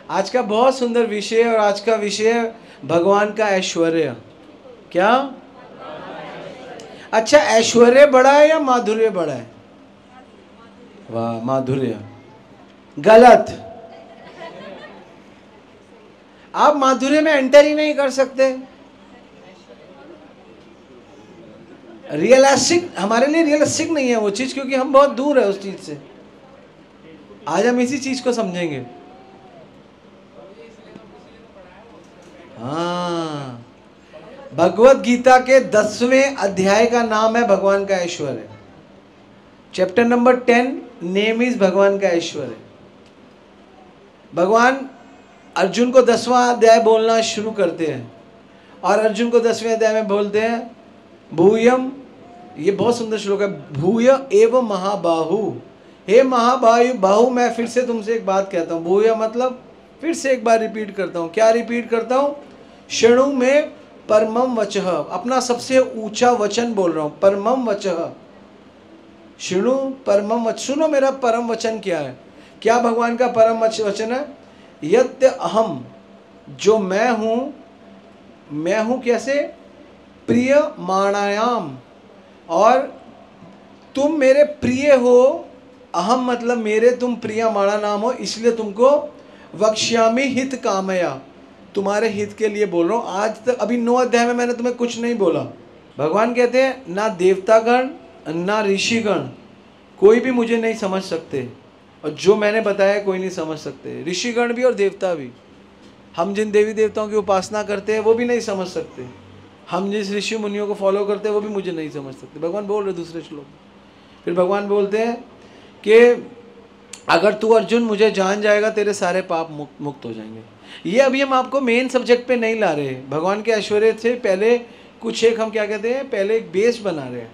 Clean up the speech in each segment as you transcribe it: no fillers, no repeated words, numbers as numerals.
आज का बहुत सुंदर विषय है और आज का विषय है भगवान का ऐश्वर्य। क्या? अच्छा, ऐश्वर्य बड़ा है या माधुर्य बड़ा है? वाह, माधुर्य। गलत। आप माधुर्य में एंटर ही नहीं कर सकते। रियलिस्टिक, हमारे लिए रियलिस्टिक नहीं है वो चीज, क्योंकि हम बहुत दूर है उस चीज से। आज हम इसी चीज को समझेंगे। हाँ, भगवत गीता के 10वें अध्याय का नाम है भगवान का ऐश्वर्य। चैप्टर नंबर 10, नेम इज भगवान का ऐश्वर्य। भगवान अर्जुन को 10वां अध्याय बोलना शुरू करते हैं और अर्जुन को 10वें अध्याय में बोलते हैं भूयम, ये बहुत सुंदर श्लोक है, भूय एव महाबाहु, हे महाबाहु बाहु, मैं फिर से तुमसे एक बात कहता हूँ। भूय मतलब फिर से एक बार रिपीट करता हूँ। क्या रिपीट करता हूँ? शृणु में परमम वचः, अपना सबसे ऊंचा वचन बोल रहा हूँ। परमम वचः, शृणु परमम वचः, सुनो मेरा परम वचन क्या है। क्या भगवान का परम वचन है? यत्य अहम, जो मैं हूँ कैसे? प्रिय माणायाम, और तुम मेरे प्रिय हो। अहम मतलब मेरे, तुम प्रिय माणा नाम हो, इसलिए तुमको वक्ष्यामि हित कामया, तुम्हारे हित के लिए बोल रहा हूँ। आज तक अभी 9 अध्याय में मैंने तुम्हें कुछ नहीं बोला। भगवान कहते हैं ना देवतागण ना ऋषिगण कोई भी मुझे नहीं समझ सकते, और जो मैंने बताया कोई नहीं समझ सकते। ऋषिगण भी और देवता भी। हम जिन देवी देवताओं की उपासना करते हैं वो भी नहीं समझ सकते। हम जिस ऋषि मुनियों को फॉलो करते हैं वो भी मुझे नहीं समझ सकते। भगवान बोल रहे दूसरे श्लोक में। फिर भगवान बोलते हैं कि अगर तू अर्जुन मुझे जान जाएगा तेरे सारे पाप मुक्त हो जाएंगे। ये अभी हम आपको मेन सब्जेक्ट पे नहीं ला रहे। भगवान के ऐश्वर्य से पहले कुछ एक, हम क्या कहते हैं, पहले एक बेस बना रहे हैं,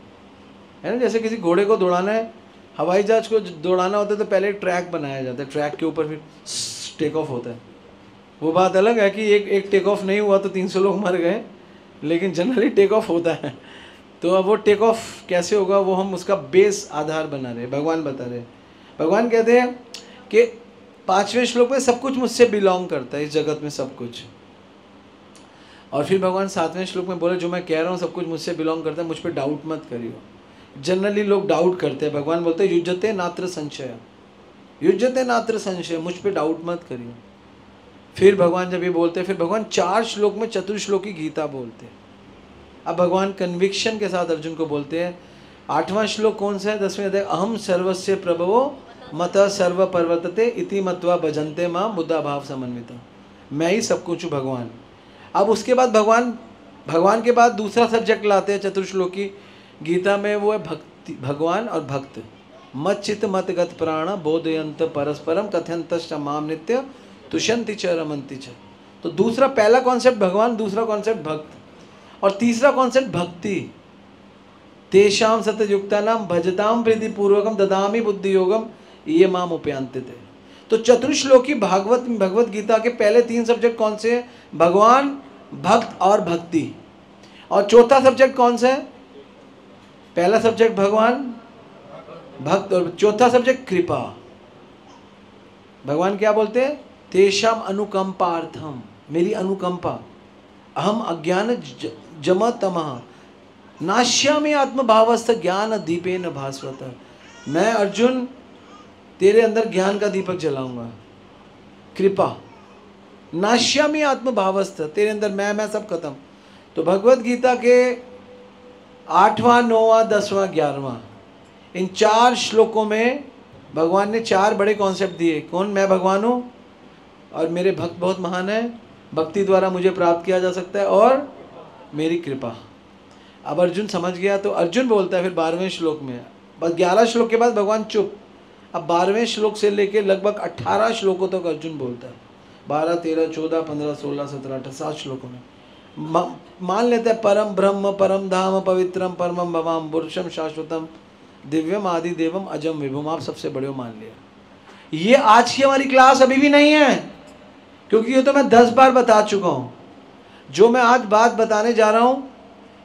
है ना। जैसे किसी घोड़े को दौड़ाना है, हवाई जहाज को दौड़ाना होता है तो पहले एक ट्रैक बनाया जाता है, ट्रैक के ऊपर फिर टेक ऑफ होता है। वो बात अलग है कि एक टेक ऑफ नहीं हुआ तो 300 लोग मर गए, लेकिन जनरली टेक ऑफ होता है। तो अब वो टेक ऑफ कैसे होगा, वो हम उसका बेस आधार बना रहे हैं। भगवान बता रहे हैं। भगवान कहते हैं कि 5वें श्लोक में सब कुछ मुझसे बिलोंग करता है, इस जगत में सब कुछ। और फिर भगवान 7वें श्लोक में बोले जो मैं कह रहा हूँ सब कुछ मुझसे बिलोंग करता है, मुझ पर डाउट मत करियो। जनरली लोग डाउट करते हैं। भगवान बोलते हैं युज्यते नात्र संशय, युज्यते नात्र संशय, मुझ पर डाउट मत करियो। फिर भगवान जब ये बोलते हैं, फिर भगवान 4 श्लोक में चतुर्श्लोकी गीता बोलते हैं। अब भगवान कन्विक्शन के साथ अर्जुन को बोलते हैं। 8वां श्लोक कौन सा है? 10वें अध्याय, अहम सर्वस्य प्रभवो मत सर्व पर्वतते इति मत्वा भजन्ते मां बुद्धा भाव समन्विता, मैं ही सब कुछ हूँ भगवान। अब उसके बाद भगवान के बाद दूसरा सब्जेक्ट लाते हैं चतुर्श्लोकी गीता में, वो है भक्ति, भगवान और भक्त। मत चित मत गत प्राण बोधयंत परस्परम कथयंत माम नित्य तुष्यंति च रमन्ति च। तो दूसरा, पहला कॉन्सेप्ट भगवान, दूसरा कॉन्सेप्ट भक्त, और तीसरा कॉन्सेप्ट भक्ति। तेषाम सतयुक्तानाम भजताम प्रीति पूर्वकम ददामि बुद्धि योगम ये माम उपयांते थे। तो चतुर्श्लोकी भगवत गीता के पहले 3 सब्जेक्ट कौन से हैं? भगवान, भक्त और भक्ति। और चौथा सब्जेक्ट कौन सा है? पहला सब्जेक्ट भगवान, भक्त, और चौथा सब्जेक्ट कृपा। भगवान क्या बोलते हैं? तेषाम अनुकंपार्थम, मेरी अनुकंपा। अहम अज्ञान जमतमः नाश्यामि आत्मभावस्थ ज्ञान दीपेन भास्वत, मैं अर्जुन तेरे अंदर ज्ञान का दीपक जलाऊंगा। कृपा, नाश्यामि आत्मभावस्थ, तेरे अंदर मैं सब खत्म। तो भगवत गीता के 8वां 9वां 10वां 11वां इन 4 श्लोकों में भगवान ने 4 बड़े कॉन्सेप्ट दिए। कौन? मैं भगवान हूँ और मेरे भक्त बहुत महान है, भक्ति द्वारा मुझे प्राप्त किया जा सकता है, और मेरी कृपा। अब अर्जुन समझ गया तो अर्जुन बोलता है फिर 12वें श्लोक में, बस 11 श्लोक के बाद भगवान चुप। अब 12वें श्लोक से लेके लगभग 18 श्लोकों तक अर्जुन बोलता है। 12, 13, 14, 15, 16, 17, 18, 7 श्लोकों में मान लेते हैं परम ब्रह्म परम धाम पवित्रम परमम भवाम पुरुषम शाश्वतम दिव्यम आदि देवम अजम विभुम, आप सबसे बड़े हो, मान लिया। ये आज की हमारी क्लास अभी भी नहीं है, क्योंकि ये तो मैं 10 बार बता चुका हूँ। जो मैं आज बात बताने जा रहा हूँ,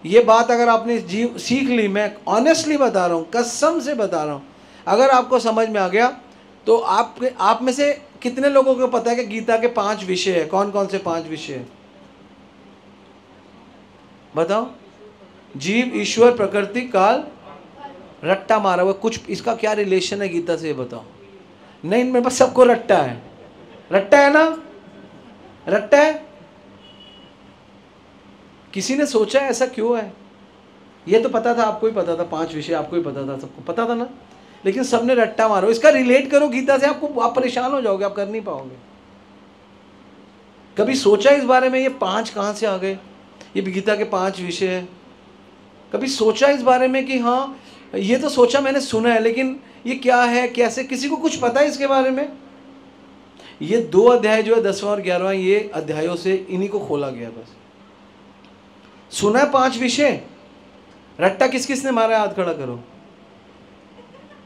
ये बात अगर आपने सीख ली, मैं ऑनेस्टली बता रहा हूँ, कसम से बता रहा हूँ, अगर आपको समझ में आ गया तो आप में से कितने लोगों को पता है कि गीता के 5 विषय है? कौन कौन से 5 विषय है बताओ? जीव, ईश्वर, प्रकृति, काल, रट्टा मारा हुआ। कुछ इसका क्या रिलेशन है गीता से, ये बताओ? नहीं, मेरे पास सबको रट्टा है। रट्टा है ना? रट्टा है। किसी ने सोचा है ऐसा क्यों है? ये तो पता था, आपको ही पता था, 5 विषय आपको ही पता था, सबको पता था ना, लेकिन सबने रट्टा मारो। इसका रिलेट करो गीता से, आपको आप परेशान हो जाओगे, आप कर नहीं पाओगे। कभी सोचा इस बारे में ये 5 कहां से आ गए? ये गीता के 5 विषय है। कभी सोचा इस बारे में कि हाँ, ये तो सोचा मैंने, सुना है, लेकिन ये क्या है, कैसे? किसी को कुछ पता है इसके बारे में? ये 2 अध्याय जो है 10वां और 11वां, ये अध्यायों से इन्हीं को खोला गया। बस सुना है 5 विषय। रट्टा किस किस ने मारा है? हाथ खड़ा करो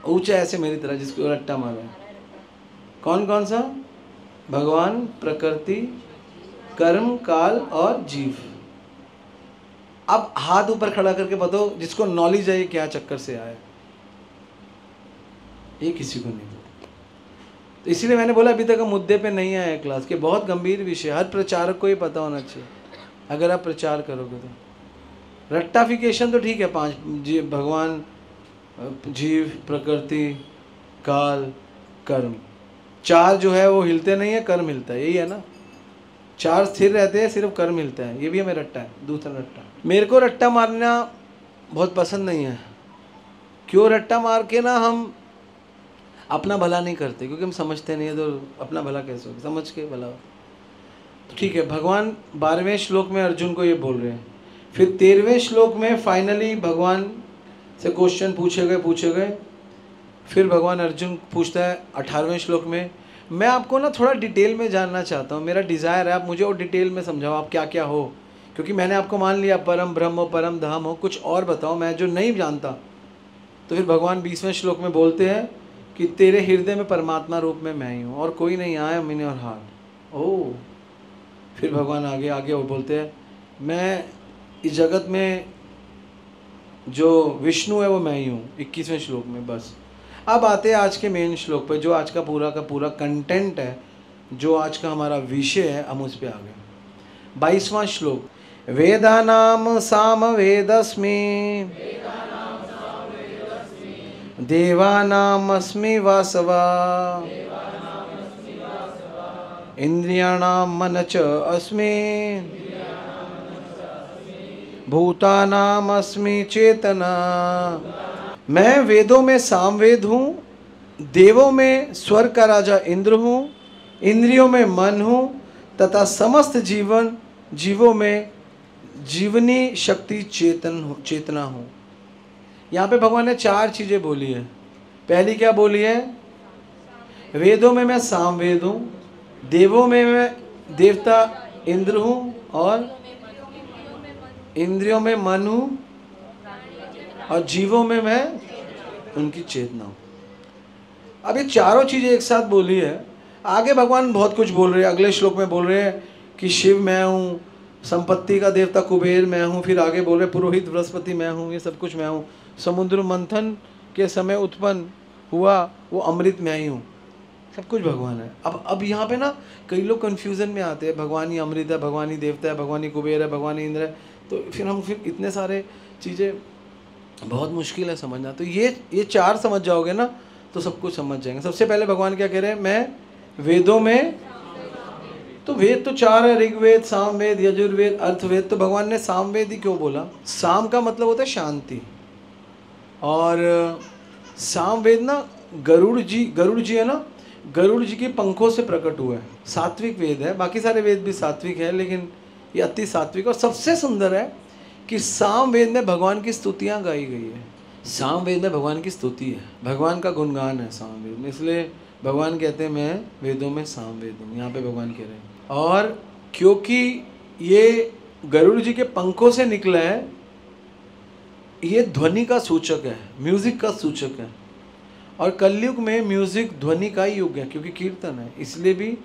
ऊंचा, ऐसे मेरी तरह, जिसको रट्टा मारा है। कौन कौन सा? भगवान, प्रकृति, कर्म, काल और जीव। अब हाथ ऊपर खड़ा करके बताओ जिसको नॉलेज है ये क्या चक्कर से आया। ये किसी को नहीं पता। तो इसीलिए मैंने बोला अभी तक मुद्दे पे नहीं आया क्लास के। बहुत गंभीर विषय, हर प्रचारक को ये पता होना चाहिए अगर आप प्रचार करोगे तो। रट्टाफिकेशन तो ठीक है, 5 भगवान, जीव, प्रकृति, काल, कर्म। 4 जो है वो हिलते नहीं है, कर्म हिलता है, यही है ना। 4 स्थिर रहते हैं, सिर्फ कर्म हिलता है। ये भी हमें रट्टा है, दूसरा रट्टा। मेरे को रट्टा मारना बहुत पसंद नहीं है। क्यों? रट्टा मार के ना हम अपना भला नहीं करते, क्योंकि हम समझते नहीं है, तो अपना भला कैसे होगा? समझ के भला हो तो ठीक है। भगवान 12वें श्लोक में अर्जुन को ये बोल रहे हैं। फिर 13वें श्लोक में फाइनली भगवान से क्वेश्चन पूछे गए। फिर भगवान अर्जुन पूछता है 18वें श्लोक में। मैं आपको ना थोड़ा डिटेल में जानना चाहता हूँ, मेरा डिज़ायर है आप मुझे और डिटेल में समझाओ, आप क्या क्या हो। क्योंकि मैंने आपको मान लिया परम ब्रह्म हो, परम धाम हो, कुछ और बताओ मैं जो नहीं जानता। तो फिर भगवान 20वें श्लोक में बोलते हैं कि तेरे हृदय में परमात्मा रूप में मैं ही हूँ और कोई नहीं आया मैंने और हाथ। ओह, फिर भगवान आगे और बोलते हैं मैं इस जगत में जो विष्णु है वो मैं ही हूँ, 21वें श्लोक में। बस अब आते हैं आज के मेन श्लोक पे, जो आज का पूरा कंटेंट है, जो आज का हमारा विषय है, हम उस पे आ गए। 22वां श्लोक। वेदानाम साम वेदस्मि देवानाम अस्मि वासवा इंद्रियाणाम मन च अस्मि भूतानाम अस्मि चेतना। मैं वेदों में सामवेद हूँ, देवों में स्वर्ग का राजा इंद्र हूँ, इंद्रियों में मन हूँ तथा समस्त जीवों में जीवनी शक्ति चेतना हूँ। यहाँ पे भगवान ने 4 चीज़ें बोली है। पहली क्या बोली है? वेदों में मैं सामवेद हूँ, देवों में मैं देवता इंद्र हूँ और इंद्रियों में मन हूँ और जीवों में मैं उनकी चेतना हूँ। अब ये चारों चीज़ें एक साथ बोली है। आगे भगवान बहुत कुछ बोल रहे हैं। अगले श्लोक में बोल रहे हैं कि शिव मैं हूँ, संपत्ति का देवता कुबेर मैं हूँ। फिर आगे बोल रहे पुरोहित बृहस्पति मैं हूँ, ये सब कुछ मैं हूँ। समुद्र मंथन के समय उत्पन्न हुआ वो अमृत मैं ही हूँ। सब कुछ भगवान है। अब यहाँ पे ना कई लोग कन्फ्यूज़न में आते हैं, भगवान ही अमृत है, भगवान ही देवता है, भगवान ही कुबेर है, भगवान ही इंद्र है। तो फिर इतने सारे चीज़ें बहुत मुश्किल है समझना। तो ये 4 समझ जाओगे ना तो सब कुछ समझ जाएंगे। सबसे पहले भगवान क्या कह रहे हैं? मैं वेदों में, तो वेद तो 4 है, ऋग्वेद, सामवेद, यजुर्वेद, अर्थवेद। तो भगवान ने सामवेद ही क्यों बोला? साम का मतलब होता है शांति। और सामवेद ना गरुड़ जी है ना, गरुड़ जी के पंखों से प्रकट हुआ है। सात्विक वेद है, बाकी सारे वेद भी सात्विक है, लेकिन ये अति सात्विक। और सबसे सुंदर है कि सामवेद में भगवान की स्तुतियाँ गाई गई है। सामवेद में भगवान की स्तुति है, भगवान का गुणगान है सामवेद में। इसलिए भगवान कहते हैं मैं वेदों में सामवेद हूँ, यहाँ पे भगवान कह रहे हैं। और क्योंकि ये गरुड़ जी के पंखों से निकला है, ये ध्वनि का सूचक है, म्यूजिक का सूचक है। और कलयुग में म्यूजिक ध्वनि का ही युग है, क्योंकि कीर्तन है। इसलिए भी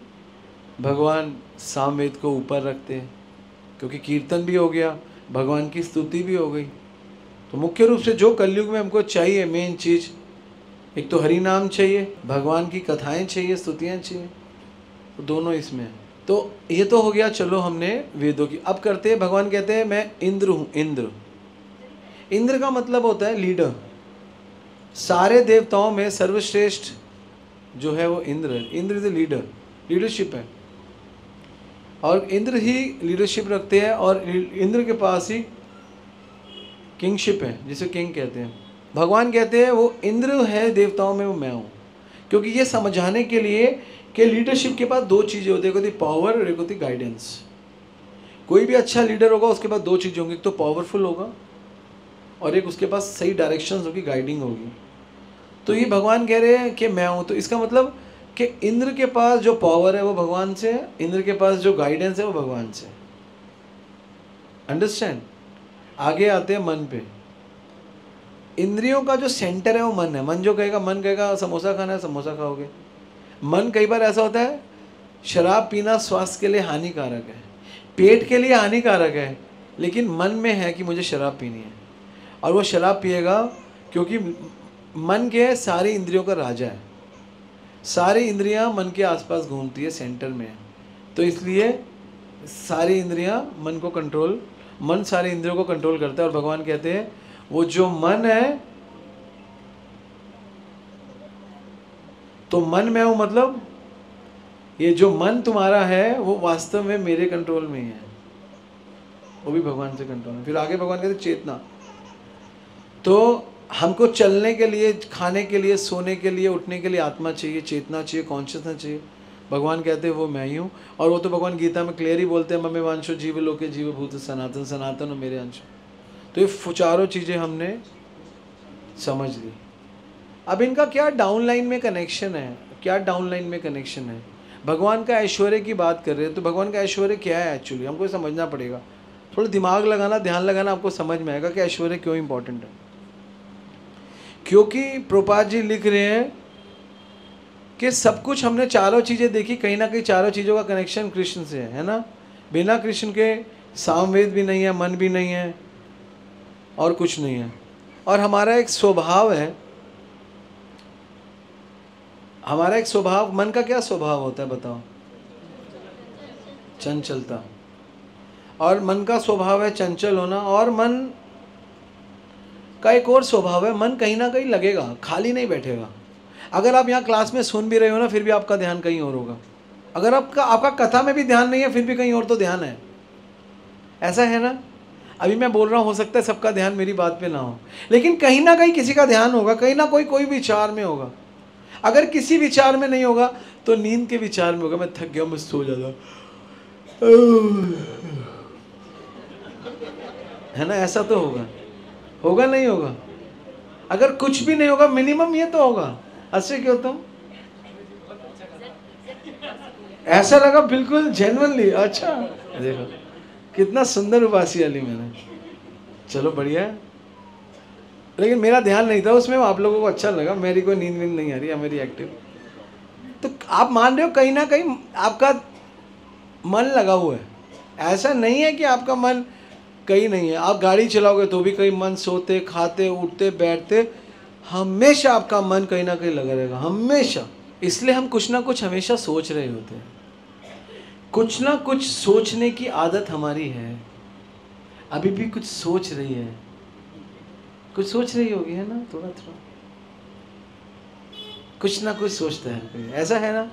भगवान सामवेद को ऊपर रखते हैं, क्योंकि कीर्तन भी हो गया, भगवान की स्तुति भी हो गई। तो मुख्य रूप से जो कलयुग में हमको चाहिए मेन चीज़, एक तो हरि नाम चाहिए, भगवान की कथाएं चाहिए, स्तुतियाँ चाहिए, दोनों इसमें है। तो ये तो हो गया, चलो हमने वेदों की। अब करते हैं, भगवान कहते हैं मैं इंद्र हूँ। इंद्र, इंद्र का मतलब होता है लीडर। सारे देवताओं में सर्वश्रेष्ठ जो है वो इंद्र है। इंद्र इज लीडर, लीडरशिप है, और इंद्र ही लीडरशिप रखते हैं, और इंद्र के पास ही किंगशिप है, जिसे किंग कहते हैं। भगवान कहते हैं वो इंद्र है देवताओं में, वो मैं हूँ। क्योंकि ये समझाने के लिए कि लीडरशिप के पास दो चीज़ें होती है, एक होती पावर और एक होती गाइडेंस। कोई भी अच्छा लीडर होगा उसके पास दो चीज़ें होंगी, एक तो पावरफुल होगा और एक उसके पास सही डायरेक्शंस होगी, गाइडिंग होगी। तो ये भगवान कह रहे हैं कि मैं हूँ। तो इसका मतलब कि इंद्र के पास जो पावर है वो भगवान से है, इंद्र के पास जो गाइडेंस है वो भगवान से है। अंडरस्टैंड? आगे आते हैं मन पे। इंद्रियों का जो सेंटर है वो मन है। मन जो कहेगा, मन कहेगा समोसा खाना है, समोसा खाओगे। मन कई बार ऐसा होता है, शराब पीना स्वास्थ्य के लिए हानिकारक है, पेट के लिए हानिकारक है, लेकिन मन में है कि मुझे शराब पीनी है, और वो शराब पिएगा क्योंकि मन के सारी इंद्रियों का राजा है। सारी इंद्रियां मन के आसपास घूमती है, सेंटर में है। तो इसलिए सारी इंद्रियां मन को कंट्रोल, मन सारी इंद्रियों को कंट्रोल करता है। और भगवान कहते हैं वो जो मन है, तो मन में हूं, मतलब ये जो मन तुम्हारा है वो वास्तव में मेरे कंट्रोल में ही है, वो भी भगवान से कंट्रोल में। फिर आगे भगवान कहते चेतना। तो हमको चलने के लिए, खाने के लिए, सोने के लिए, उठने के लिए आत्मा चाहिए, चेतना चाहिए, कॉन्शियसनेस चाहिए। भगवान कहते हैं वो मैं ही हूँ। और वो तो भगवान गीता में क्लियर ही बोलते हैं, ममे वांशो जीव लोके जीव भूत सनातन, सनातन और मेरे अंश। तो ये चारों चीज़ें हमने समझ ली। अब इनका क्या डाउनलाइन में कनेक्शन है, क्या डाउनलाइन में कनेक्शन है? भगवान का ऐश्वर्य की बात कर रहे हैं, तो भगवान का ऐश्वर्य क्या है एक्चुअली, हमको समझना पड़ेगा। थोड़ा दिमाग लगाना, ध्यान लगाना, आपको समझ में आएगा कि ऐश्वर्य क्यों इंपॉर्टेंट है। क्योंकि प्रभुपाद जी लिख रहे हैं कि सब कुछ हमने चारों चीज़ें देखी, कहीं ना कहीं चारों चीज़ों का कनेक्शन कृष्ण से है ना। बिना कृष्ण के सामवेद भी नहीं है, मन भी नहीं है, और कुछ नहीं है। और हमारा एक स्वभाव है, हमारा एक स्वभाव, मन का क्या स्वभाव होता है बताओ? चंचलता। और मन का स्वभाव है चंचल होना। और मन का एक और स्वभाव है, मन कहीं ना कहीं लगेगा, खाली नहीं बैठेगा। अगर आप यहाँ क्लास में सुन भी रहे हो ना, फिर भी आपका ध्यान कहीं और होगा। अगर आपका कथा में भी ध्यान नहीं है, फिर भी कहीं और तो ध्यान है। ऐसा है ना? अभी मैं बोल रहा हूँ, हो सकता है सबका ध्यान मेरी बात पे ना हो, लेकिन कहीं ना कहीं किसी का ध्यान होगा, कहीं ना कोई विचार में होगा। अगर किसी विचार में नहीं होगा तो नींद के विचार में होगा, मैं थक गया, मैं सो जाता, है ना? ऐसा तो होगा नहीं होगा? अगर कुछ भी नहीं होगा, मिनिमम ये तो होगा। अच्छे क्यों तुम? ऐसा लगा बिल्कुल जेन्युइनली। अच्छा देखो कितना सुंदर उबासी वाली मैंने, चलो बढ़िया है। लेकिन मेरा ध्यान नहीं था उसमें, आप लोगों को अच्छा लगा, मेरी कोई नींद वींद नहीं आ रही है, मेरी एक्टिव। तो आप मान रहे हो कहीं ना कहीं आपका मन लगा हुआ है। ऐसा नहीं है कि आपका मन कहीं नहीं है। आप गाड़ी चलाओगे तो भी कहीं मन, सोते खाते उठते बैठते हमेशा आपका मन कहीं ना कहीं लगा रहेगा, हमेशा। इसलिए हम कुछ ना कुछ हमेशा सोच रहे होते हैं, कुछ ना कुछ सोचने की आदत हमारी है। अभी भी कुछ सोच रही है, कुछ सोच रही होगी, है ना? थोड़ा कुछ ना कुछ सोचता है कोई, ऐसा है ना?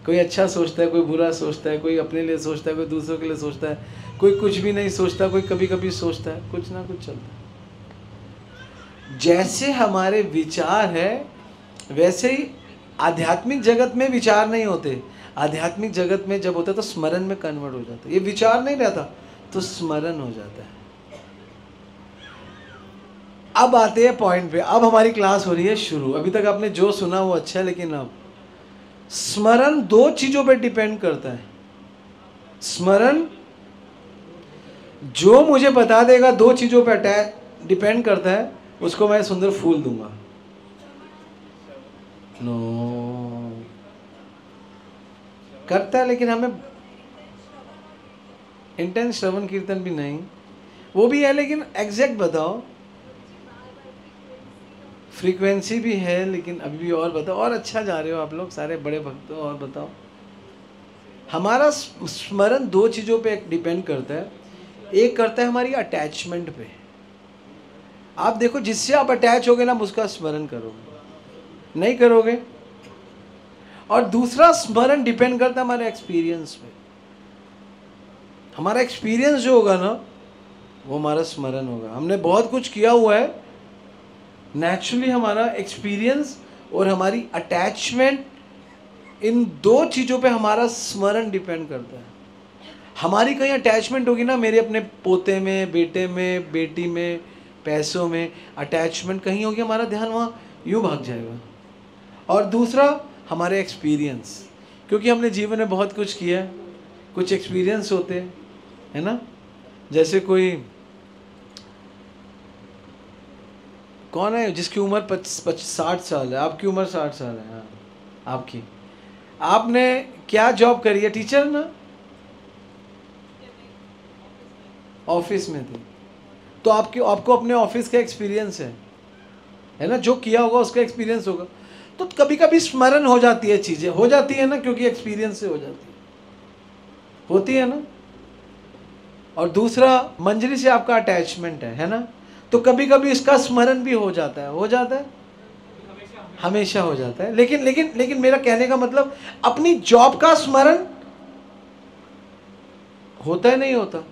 कोई अच्छा सोचता है, कोई बुरा सोचता है, कोई अपने लिए सोचता है, कोई दूसरों के लिए सोचता है, कोई कुछ भी नहीं सोचता, कोई कभी कभी सोचता है, कुछ ना कुछ चलता है। जैसे हमारे विचार है वैसे ही आध्यात्मिक जगत में विचार नहीं होते। आध्यात्मिक जगत में जब होता है तो स्मरण में कन्वर्ट हो जाता है। ये विचार नहीं रहता तो स्मरण हो जाता है। अब आते हैं पॉइंट पे। अब हमारी क्लास हो रही है शुरू। अभी तक आपने जो सुना वो अच्छा है, लेकिन अब स्मरण दो चीजों पे डिपेंड करता है। स्मरण जो मुझे बता देगा दो चीजों पे डिपेंड करता है, उसको मैं सुंदर फूल दूंगा। नो करता है, लेकिन हमें इंटेंस श्रवण कीर्तन भी नहीं, वो भी है, लेकिन एग्जैक्ट बताओ। फ्रीक्वेंसी भी है, लेकिन अभी भी और बताओ। और अच्छा जा रहे हो आप लोग सारे बड़े भक्त हो, और बताओ। हमारा स्मरण दो चीज़ों पे डिपेंड करता है। एक करता है हमारी अटैचमेंट पे। आप देखो, जिससे आप अटैच होगे ना उसका स्मरण करोगे, नहीं करोगे। और दूसरा स्मरण डिपेंड करता है हमारे एक्सपीरियंस पे। हमारा एक्सपीरियंस जो होगा ना वो हमारा स्मरण होगा। हमने बहुत कुछ किया हुआ है, नेचुरली हमारा एक्सपीरियंस और हमारी अटैचमेंट, इन दो चीज़ों पे हमारा स्मरण डिपेंड करता है। हमारी कहीं अटैचमेंट होगी ना, मेरे अपने पोते में, बेटे में, बेटी में, पैसों में अटैचमेंट कहीं होगी, हमारा ध्यान वहाँ यूँ भाग जाएगा। और दूसरा हमारे एक्सपीरियंस, क्योंकि हमने जीवन में बहुत कुछ किया है, कुछ एक्सपीरियंस होते हैं, है ना। जैसे कोई कौन है जिसकी उम्र 60 साल है, आपकी उम्र 60 साल है, हाँ आपकी, आपने क्या जॉब करी है? टीचर ना, ऑफिस में थी, तो आपको अपने ऑफिस का एक्सपीरियंस है ना, जो किया होगा उसका एक्सपीरियंस होगा। तो कभी कभी स्मरण हो जाती है, चीज़ें हो जाती है ना, क्योंकि एक्सपीरियंस से हो जाती है, होती है ना। और दूसरा मंजरी से आपका अटैचमेंट है ना, तो कभी कभी इसका स्मरण भी हो जाता है, हमेशा हो जाता है। लेकिन मेरा कहने का मतलब, अपनी जॉब का स्मरण होता है, नहीं होता।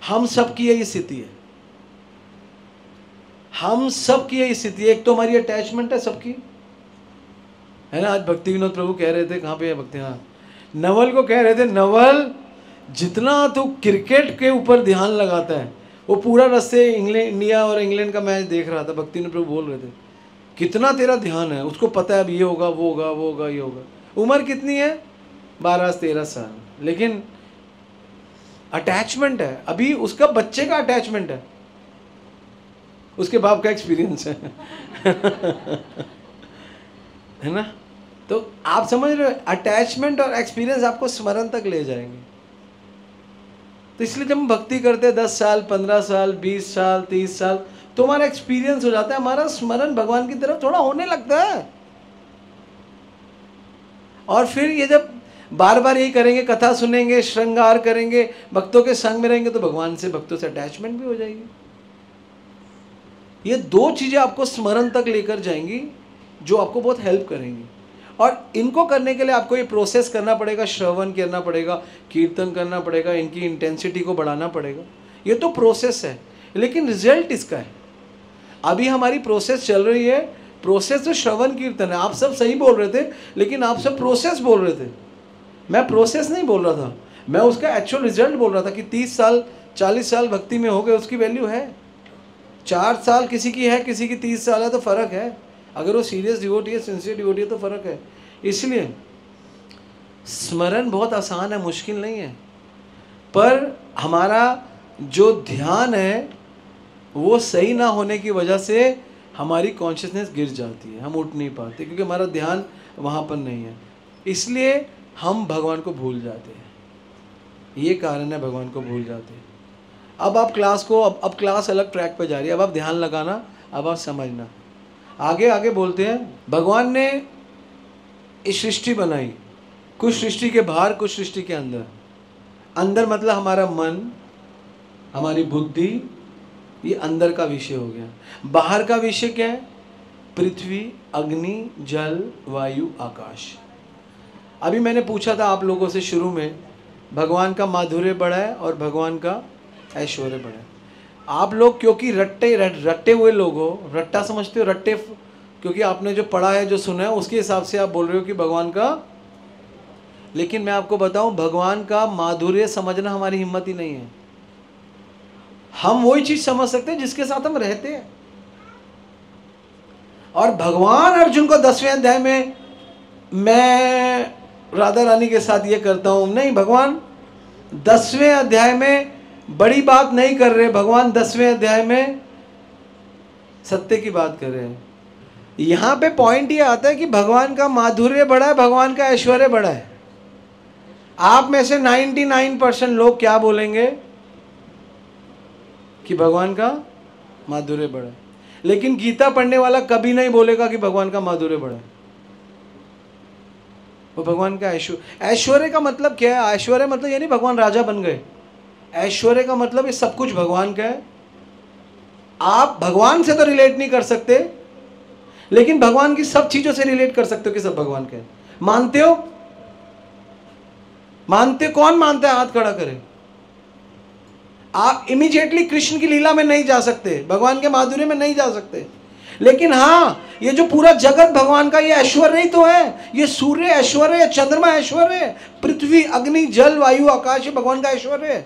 हम सबकी यही स्थिति है, हम सबकी यही स्थिति है। एक तो हमारी अटैचमेंट है सबकी, है ना। आज भक्ति विनोद प्रभु कह रहे थे, कहाँ पे है भक्ति, हाँ, नवल को कह रहे थे, नवल जितना तू क्रिकेट के ऊपर ध्यान लगाता है, वो पूरा रास्ते इंडिया और इंग्लैंड का मैच देख रहा था, भक्ति विनोद प्रभु बोल रहे थे, कितना तेरा ध्यान है, उसको पता है अब ये होगा, वो होगा, वो होगा, ये होगा। उम्र कितनी है? 12-13 साल, लेकिन अटैचमेंट है अभी, उसका बच्चे का अटैचमेंट है, उसके बाप का एक्सपीरियंस है है ना। तो आप समझ रहे हो, अटैचमेंट और एक्सपीरियंस आपको स्मरण तक ले जाएंगे। तो इसलिए जब हम भक्ति करते हैं 10 साल, 15 साल, 20 साल, 30 साल, तो हमारा एक्सपीरियंस हो जाता है, हमारा स्मरण भगवान की तरफ थोड़ा होने लगता है। और फिर ये जब बार बार यही करेंगे, कथा सुनेंगे, श्रृंगार करेंगे, भक्तों के संग में रहेंगे, तो भगवान से, भक्तों से अटैचमेंट भी हो जाएगी। ये दो चीज़ें आपको स्मरण तक लेकर जाएंगी, जो आपको बहुत हेल्प करेंगी। और इनको करने के लिए आपको ये प्रोसेस करना पड़ेगा, श्रवण करना पड़ेगा, कीर्तन करना पड़ेगा, इनकी इंटेंसिटी को बढ़ाना पड़ेगा। ये तो प्रोसेस है, लेकिन रिजल्ट इसका है। अभी हमारी प्रोसेस चल रही है, प्रोसेस तो श्रवण कीर्तन है। आप सब सही बोल रहे थे, लेकिन आप सब प्रोसेस बोल रहे थे, मैं प्रोसेस नहीं बोल रहा था, मैं उसका एक्चुअल रिजल्ट बोल रहा था कि 30 साल 40 साल भक्ति में हो गए, उसकी वैल्यू है। 4 साल किसी की है, किसी की 30 साल है, तो फ़र्क है। अगर वो सीरियस डिवोटी है, सिंसियर डिवोटी है, तो फ़र्क है। इसलिए स्मरण बहुत आसान है, मुश्किल नहीं है, पर हमारा जो ध्यान है वो सही ना होने की वजह से हमारी कॉन्शियसनेस गिर जाती है, हम उठ नहीं पाते, क्योंकि हमारा ध्यान वहाँ पर नहीं है। इसलिए हम भगवान को भूल जाते हैं, ये कारण है, भगवान को भूल जाते हैं। अब आप क्लास को, अब क्लास अलग ट्रैक पर जा रही है, अब आप ध्यान लगाना, अब आप समझना। आगे आगे बोलते हैं, भगवान ने इस सृष्टि बनाई, कुछ सृष्टि के बाहर, कुछ सृष्टि के अंदर। अंदर मतलब हमारा मन, हमारी बुद्धि, ये अंदर का विषय हो गया। बाहर का विषय क्या है? पृथ्वी, अग्नि, जल, वायु, आकाश। अभी मैंने पूछा था आप लोगों से शुरू में, भगवान का माधुर्य बड़ा है और भगवान का ऐश्वर्य बड़ा है। आप लोग क्योंकि रट्टे हुए लोग हो, रट्टा समझते हो, रट्टे, क्योंकि आपने जो पढ़ा है, जो सुना है, उसके हिसाब से आप बोल रहे हो कि भगवान का। लेकिन मैं आपको बताऊं, भगवान का माधुर्य समझना हमारी हिम्मत ही नहीं है। हम वही चीज समझ सकते हैं जिसके साथ हम रहते हैं। और भगवान अर्जुन को 10वें अध्याय में, मैं राधा रानी के साथ ये करता हूं, नहीं, भगवान 10वें अध्याय में बड़ी बात नहीं कर रहे। भगवान 10वें अध्याय में सत्य की बात कर रहे हैं। यहां पे पॉइंट ये आता है कि भगवान का माधुर्य बड़ा है, भगवान का ऐश्वर्य बड़ा है। आप में से 99% लोग क्या बोलेंगे कि भगवान का माधुर्य बड़ा है, लेकिन गीता पढ़ने वाला कभी नहीं बोलेगा कि भगवान का माधुर्य बड़ा है। वो भगवान का ऐश्वर्य। ऐश्वर्य का मतलब क्या है? ऐश्वर्य मतलब यानी भगवान राजा बन गए। ऐश्वर्य का मतलब ये सब कुछ भगवान का है। आप भगवान से तो रिलेट नहीं कर सकते, लेकिन भगवान की सब चीजों से रिलेट कर सकते हो कि सब भगवान का है। मानते हो? मानते? कौन मानता है? हाथ खड़ा करे। आप इमीडिएटली कृष्ण की लीला में नहीं जा सकते, भगवान के माधुर्य में नहीं जा सकते, लेकिन हाँ, ये जो पूरा जगत भगवान का, ये ऐश्वर्य ही तो है। ये सूर्य ऐश्वर्य है, चंद्रमा ऐश्वर्य है, पृथ्वी, अग्नि, जल, वायु, आकाश, ये भगवान का ऐश्वर्य है।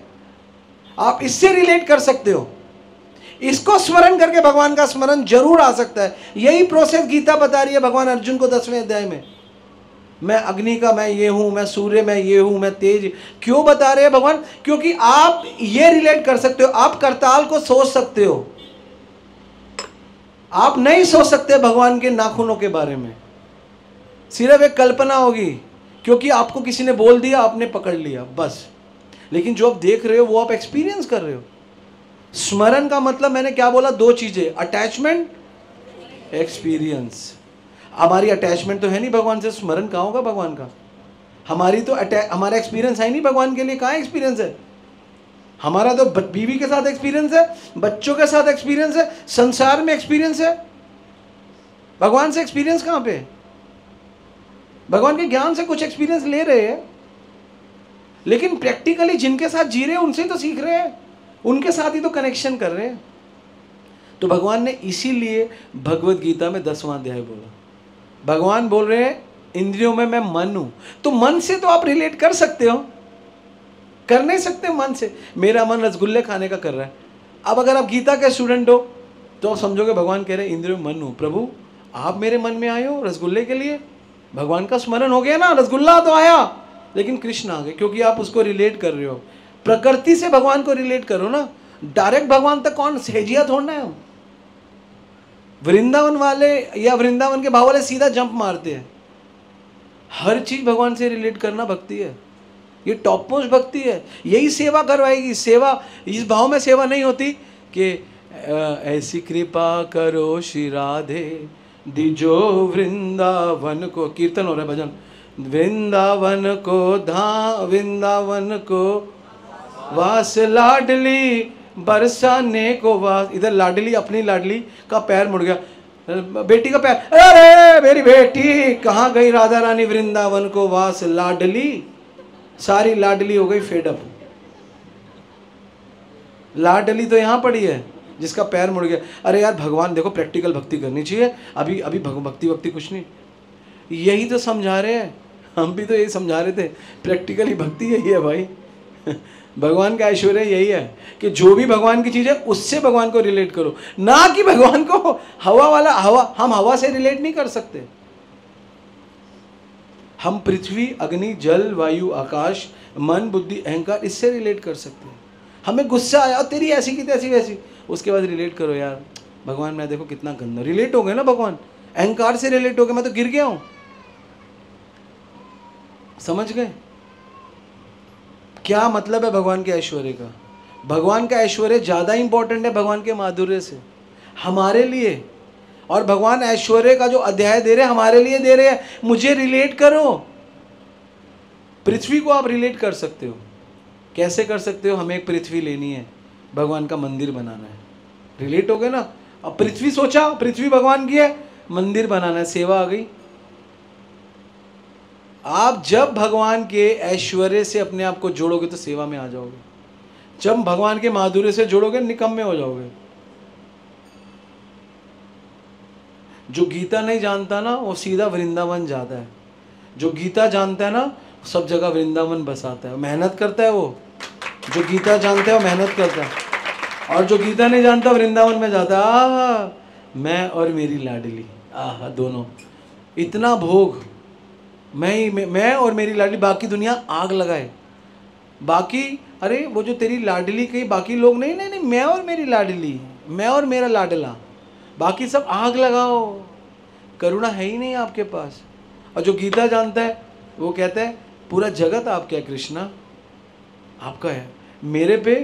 आप इससे रिलेट कर सकते हो। इसको स्मरण करके भगवान का स्मरण जरूर आ सकता है। यही प्रोसेस गीता बता रही है भगवान अर्जुन को 10वें अध्याय में। मैं अग्नि का मैं ये हूं, मैं सूर्य मैं ये हूं, मैं तेज। क्यों बता रहे हैं भगवान? क्योंकि आप ये रिलेट कर सकते हो, आप करताल को सोच सकते हो। आप नहीं सोच सकते भगवान के नाखूनों के बारे में, सिर्फ एक कल्पना होगी, क्योंकि आपको किसी ने बोल दिया, आपने पकड़ लिया, बस। लेकिन जो आप देख रहे हो वो आप एक्सपीरियंस कर रहे हो। स्मरण का मतलब मैंने क्या बोला? दो चीजें, अटैचमेंट, एक्सपीरियंस। हमारी अटैचमेंट तो है नहीं भगवान से, स्मरण कहाँ होगा भगवान का? हमारी तो हमारा एक्सपीरियंस है नहीं भगवान के लिए। कहाँ एक्सपीरियंस है हमारा? तो बीवी के साथ एक्सपीरियंस है, बच्चों के साथ एक्सपीरियंस है, संसार में एक्सपीरियंस है। भगवान से एक्सपीरियंस कहाँ पे? भगवान के ज्ञान से कुछ एक्सपीरियंस ले रहे हैं, लेकिन प्रैक्टिकली जिनके साथ जी रहे हैं उनसे तो सीख रहे हैं, उनके साथ ही तो कनेक्शन कर रहे हैं। तो भगवान ने इसीलिए भगवत गीता में 10वां अध्याय बोला। भगवान बोल रहे हैं इंद्रियों में मैं मन हूं। तो मन से तो आप रिलेट कर सकते हो, कर नहीं सकते मन से? मेरा मन रसगुल्ले खाने का कर रहा है। अब अगर आप गीता के स्टूडेंट हो तो आप समझोगे भगवान कह रहे हैं इंद्रियों में मन हूं। प्रभु आप मेरे मन में आए हो रसगुल्ले के लिए। भगवान का स्मरण हो गया ना, रसगुल्ला तो आया, लेकिन कृष्ण आ गए, क्योंकि आप उसको रिलेट कर रहे हो। प्रकृति से भगवान को रिलेट करो ना। डायरेक्ट भगवान तक कौन सेजिया थोड़ना है? वृंदावन वाले या वृंदावन के भाव वाले सीधा जंप मारते हैं। हर चीज भगवान से रिलेट करना भक्ति है। ये टॉप मोस्ट भक्ति है। यही सेवा करवाएगी। सेवा इस भाव में सेवा नहीं होती कि ऐसी कृपा करो श्री राधे दिजो वृंदावन को। कीर्तन हो रहा है, भजन। वृंदावन को वास लाडली बरसाने को वास। इधर लाडली, अपनी लाडली का पैर मुड़ गया, बेटी का पैर, अरे मेरी बेटी कहाँ गई राधा रानी वृंदावन को वास लाडली। सारी लाडली हो गई फेडअप। लाडली तो यहाँ पड़ी है जिसका पैर मुड़ गया। अरे यार भगवान देखो, प्रैक्टिकल भक्ति करनी चाहिए। अभी अभी भक्ति कुछ नहीं। यही तो समझा रहे हैं, हम भी तो यही समझा रहे थे। प्रैक्टिकली भक्ति यही है भाई। भगवान का ऐश्वर्य यही है कि जो भी भगवान की चीज है उससे भगवान को रिलेट करो, ना कि भगवान को हवा वाला। हम हवा से रिलेट नहीं कर सकते। हम पृथ्वी, अग्नि, जल, वायु, आकाश, मन, बुद्धि, अहंकार, इससे रिलेट कर सकते हैं। हमें गुस्सा आया, तेरी ऐसी की तैसी वैसी, उसके बाद रिलेट करो, यार भगवान मैं देखो कितना गंदा। रिलेट हो गए ना भगवान। अहंकार से रिलेट हो गए, मैं तो गिर गया हूं। समझ गए क्या मतलब है भगवान के ऐश्वर्य का? भगवान का ऐश्वर्य ज्यादा इंपॉर्टेंट है भगवान के माधुर्य से हमारे लिए। और भगवान ऐश्वर्य का जो अध्याय दे रहे हैं हमारे लिए दे रहे हैं। मुझे रिलेट करो। पृथ्वी को आप रिलेट कर सकते हो। कैसे कर सकते हो? हमें एक पृथ्वी लेनी है, भगवान का मंदिर बनाना है। रिलेट हो गए ना? अब पृथ्वी सोचा, पृथ्वी भगवान की है, मंदिर बनाना है, सेवा आ गई। आप जब भगवान के ऐश्वर्य से अपने आप को जोड़ोगे तो सेवा में आ जाओगे। जब भगवान के माधुर्य से जोड़ोगे निकम्मे हो जाओगे। जो गीता नहीं जानता ना वो सीधा वृंदावन जाता है। जो गीता जानता है ना सब जगह वृंदावन बसाता है, मेहनत करता है। वो जो गीता जानता है वो मेहनत करता है, और जो गीता नहीं जानता वृंदावन में जाता है। आह मैं और मेरी लाडली, आह दोनों इतना भोग, मैं और मेरी लाडली, बाकी दुनिया आग लगाए। बाकी अरे वो जो तेरी लाडली कही, बाकी लोग नहीं नहीं नहीं, मैं और मेरी लाडली, मैं और मेरा लाडला, बाकी सब आग लगाओ। करुणा है ही नहीं आपके पास। और जो गीता जानता है वो कहता है पूरा जगत आपका है कृष्णा, आपका है। मेरे पे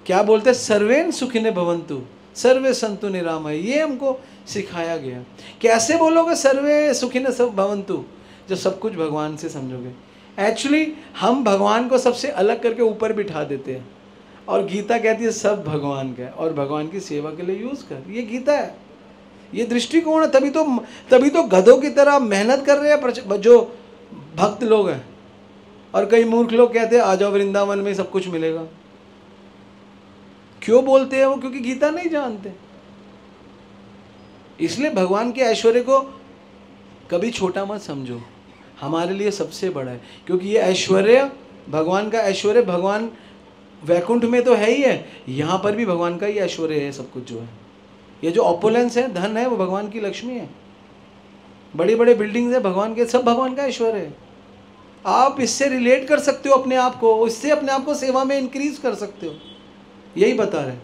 क्या बोलते हैं? सर्वेन सुखिने भवन्तु सर्वे संतु निरामय। ये हमको सिखाया गया। कैसे बोलोगे सर्वे सुखिने भवन्तु? जब सब कुछ भगवान से समझोगे। एक्चुअली हम भगवान को सबसे अलग करके ऊपर बिठा देते हैं, और गीता कहती है सब भगवान का है और भगवान की सेवा के लिए यूज़ कर। ये गीता है, ये दृष्टिकोण है। तभी तो गधों की तरह मेहनत कर रहे हैं जो भक्त लोग हैं, और कई मूर्ख लोग कहते हैं आ जाओ वृंदावन में सब कुछ मिलेगा। क्यों बोलते हैं वो? क्योंकि गीता नहीं जानते। इसलिए भगवान के ऐश्वर्य को कभी छोटा मत समझो, हमारे लिए सबसे बड़ा है। क्योंकि ये ऐश्वर्य, भगवान का ऐश्वर्य, भगवान वैकुंठ में तो है ही है, यहाँ पर भी भगवान का ही ऐश्वर्य है। सब कुछ जो है, ये जो ऑपुलेंस है, धन है, वो भगवान की लक्ष्मी है। बड़ी बड़ी बिल्डिंग्स है भगवान के, सब भगवान का ऐश्वर्य है। आप इससे रिलेट कर सकते हो अपने आप को, इससे अपने आप को सेवा में इंक्रीज कर सकते हो, यही बता रहे।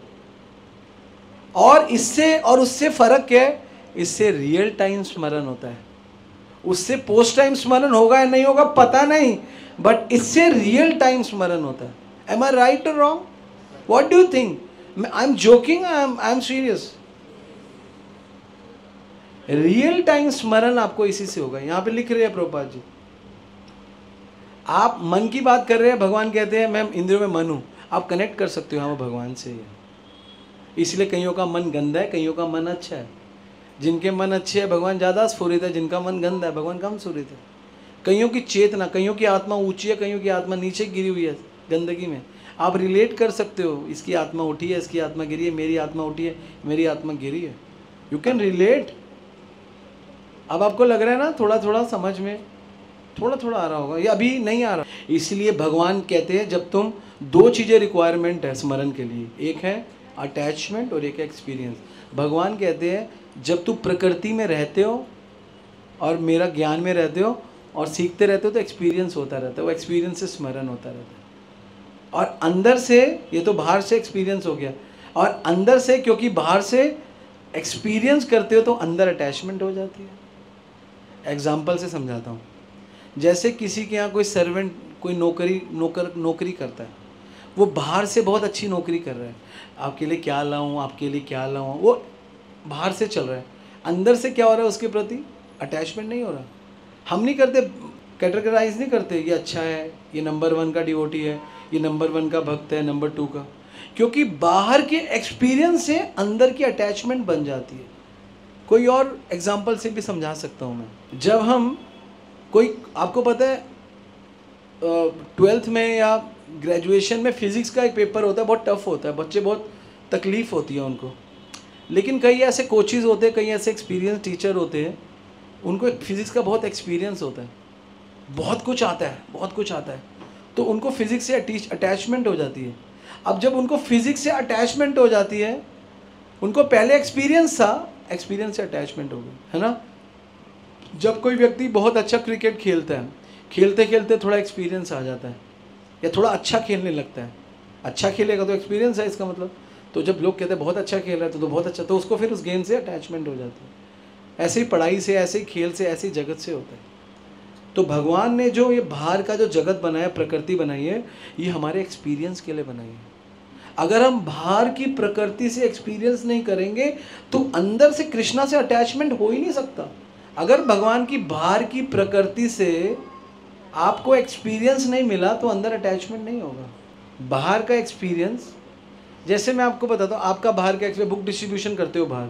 और इससे और उससे फर्क क्या है? इससे रियल टाइम स्मरण होता है, उससे पोस्ट टाइम स्मरण होगा या नहीं होगा पता नहीं, बट इससे रियल टाइम स्मरण होता है। एम आई राइट और wrong? What do you think? I am joking, I am serious. Real time स्मरण आपको इसी से होगा। यहां पे लिख रहे हैं प्रभुपाद जी, आप मन की बात कर रहे हैं, भगवान कहते हैं मैं इंद्रियों में मन हूं। आप कनेक्ट कर सकते हो, हाँ वो भगवान से ही है। इसलिए कईयों का मन गंदा है, कईयों का मन अच्छा है। जिनके मन अच्छे है भगवान ज़्यादा स्फुरित है, जिनका मन गंदा है भगवान कम स्फुरित है। कईयों की चेतना, कईयों की आत्मा ऊंची है, कईयों की आत्मा नीचे गिरी हुई है गंदगी में। आप रिलेट कर सकते हो, इसकी आत्मा उठी है, इसकी आत्मा गिरी है, मेरी आत्मा उठी है, मेरी आत्मा गिरी है। You can relate. अब आपको लग रहा है ना, थोड़ा थोड़ा समझ में थोड़ा थोड़ा आ रहा होगा, या अभी नहीं आ रहा। इसलिए भगवान कहते हैं जब तुम, दो चीज़ें रिक्वायरमेंट है स्मरण के लिए, एक है अटैचमेंट और एक है एक्सपीरियंस। भगवान कहते हैं जब तू प्रकृति में रहते हो और मेरा ज्ञान में रहते हो और सीखते रहते हो तो एक्सपीरियंस होता रहता है, वो एक्सपीरियंस से स्मरण होता रहता है। और अंदर से, ये तो बाहर से एक्सपीरियंस हो गया, और अंदर से, क्योंकि बाहर से एक्सपीरियंस करते हो तो अंदर अटैचमेंट हो जाती है। एग्जाम्पल से समझाता हूँ। जैसे किसी के यहाँ कोई सर्वेंट, कोई नौकरी करता है, वो बाहर से बहुत अच्छी नौकरी कर रहा है, आपके लिए क्या लाऊं, आपके लिए क्या लाऊं, वो बाहर से चल रहा है। अंदर से क्या हो रहा है? उसके प्रति अटैचमेंट नहीं हो रहा। हम नहीं करते, कैटेगराइज नहीं करते, ये अच्छा है, ये नंबर 1 का डिवोटी है, ये नंबर 1 का भक्त है, नंबर 2 का। क्योंकि बाहर के एक्सपीरियंस से अंदर की अटैचमेंट बन जाती है। कोई और एग्जाम्पल से भी समझा सकता हूँ मैं। जब हम कोई, आपको पता है 12th में या ग्रेजुएशन में फिज़िक्स का एक पेपर होता है, बहुत टफ होता है, बच्चे बहुत तकलीफ़ होती है उनको। लेकिन कई ऐसे कोचेज़ होते हैं, कई ऐसे एक्सपीरियंस टीचर होते हैं, उनको फिज़िक्स का बहुत एक्सपीरियंस होता है, बहुत कुछ आता है, बहुत कुछ आता है, तो उनको फिज़िक्स से अटैचमेंट हो जाती है। अब जब उनको फिज़िक्स से अटैचमेंट हो जाती है, उनको पहले एक्सपीरियंस था, एक्सपीरियंस से अटैचमेंट हो गई, है ना। जब कोई व्यक्ति बहुत अच्छा क्रिकेट खेलता है, खेलते खेलते थोड़ा एक्सपीरियंस आ जाता है, या थोड़ा अच्छा खेलने लगता है, अच्छा खेलेगा तो एक्सपीरियंस है इसका मतलब। तो जब लोग कहते हैं बहुत अच्छा खेल रहा है तो बहुत अच्छा, तो उसको फिर उस गेम से अटैचमेंट हो जाती है। ऐसे ही पढ़ाई से, ऐसे ही खेल से, ऐसे ही जगत से होता है। तो भगवान ने जो ये बाहर का जो जगत बनाया, प्रकृति बनाई है, ये हमारे एक्सपीरियंस के लिए बनाई है। अगर हम बाहर की प्रकृति से एक्सपीरियंस नहीं करेंगे तो अंदर से कृष्णा से अटैचमेंट हो ही नहीं सकता। अगर भगवान की बाहर की प्रकृति से आपको एक्सपीरियंस नहीं मिला तो अंदर अटैचमेंट नहीं होगा। बाहर का एक्सपीरियंस, जैसे मैं आपको बताता हूँ, आपका बाहर का एक्सपीरियंस, बुक डिस्ट्रीब्यूशन करते हो बाहर,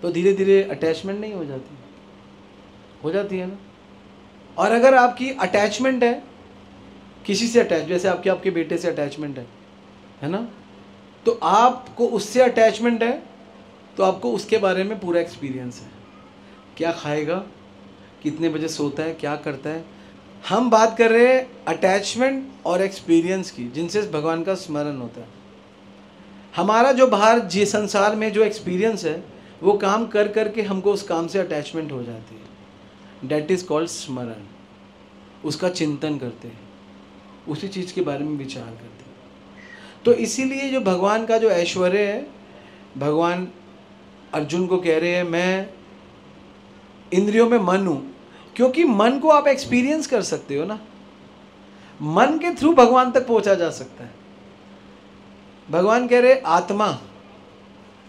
तो धीरे धीरे अटैचमेंट नहीं हो जाती, हो जाती है ना। और अगर आपकी अटैचमेंट है किसी से, अटैच, जैसे आपके बेटे से अटैचमेंट है ना, तो आपको उससे अटैचमेंट है, तो आपको उसके बारे में पूरा एक्सपीरियंस है, क्या खाएगा, कितने बजे सोता है, क्या करता है। हम बात कर रहे हैं अटैचमेंट और एक्सपीरियंस की, जिनसे भगवान का स्मरण होता है। हमारा जो बाहर जी संसार में जो एक्सपीरियंस है, वो काम कर करके हमको उस काम से अटैचमेंट हो जाती है। डेट इज़ कॉल्ड स्मरण। उसका चिंतन करते हैं, उसी चीज़ के बारे में विचार करते हैं। तो इसीलिए जो भगवान का जो ऐश्वर्य है, भगवान अर्जुन को कह रहे हैं मैं इंद्रियों में मन हूँ, क्योंकि मन को आप एक्सपीरियंस कर सकते हो ना, मन के थ्रू भगवान तक पहुंचा जा सकता है। भगवान कह रहे आत्मा,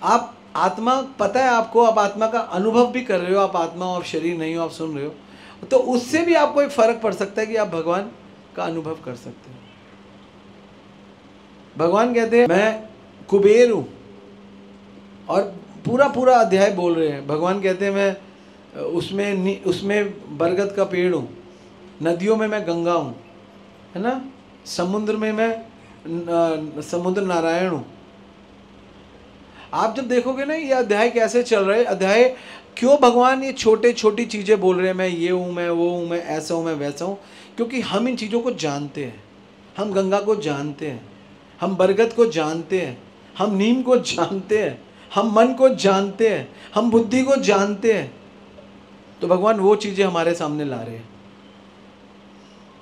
आप आत्मा पता है आपको, आप आत्मा का अनुभव भी कर रहे हो, आप आत्मा हो, आप शरीर नहीं हो, आप सुन रहे हो, तो उससे भी आपको एक फर्क पड़ सकता है कि आप भगवान का अनुभव कर सकते हैं। भगवान कहते हैं मैं कुबेर हूं, और पूरा पूरा अध्याय बोल रहे हैं। भगवान कहते हैं मैं उसमें बरगद का पेड़ हूँ, नदियों में मैं गंगा हूँ, है ना, समुद्र में मैं समुद्र नारायण हूँ। आप जब देखोगे ना ये अध्याय कैसे चल रहे, अध्याय क्यों भगवान ये छोटे छोटी चीज़ें बोल रहे हैं, मैं ये हूँ, मैं वो हूँ, मैं ऐसा हूँ, मैं वैसा हूँ, क्योंकि हम इन चीज़ों को जानते हैं। हम गंगा को जानते हैं, हम बरगद को जानते हैं, हम नीम को जानते हैं, हम मन को जानते हैं, हम बुद्धि को जानते हैं। तो भगवान वो चीज़ें हमारे सामने ला रहे हैं।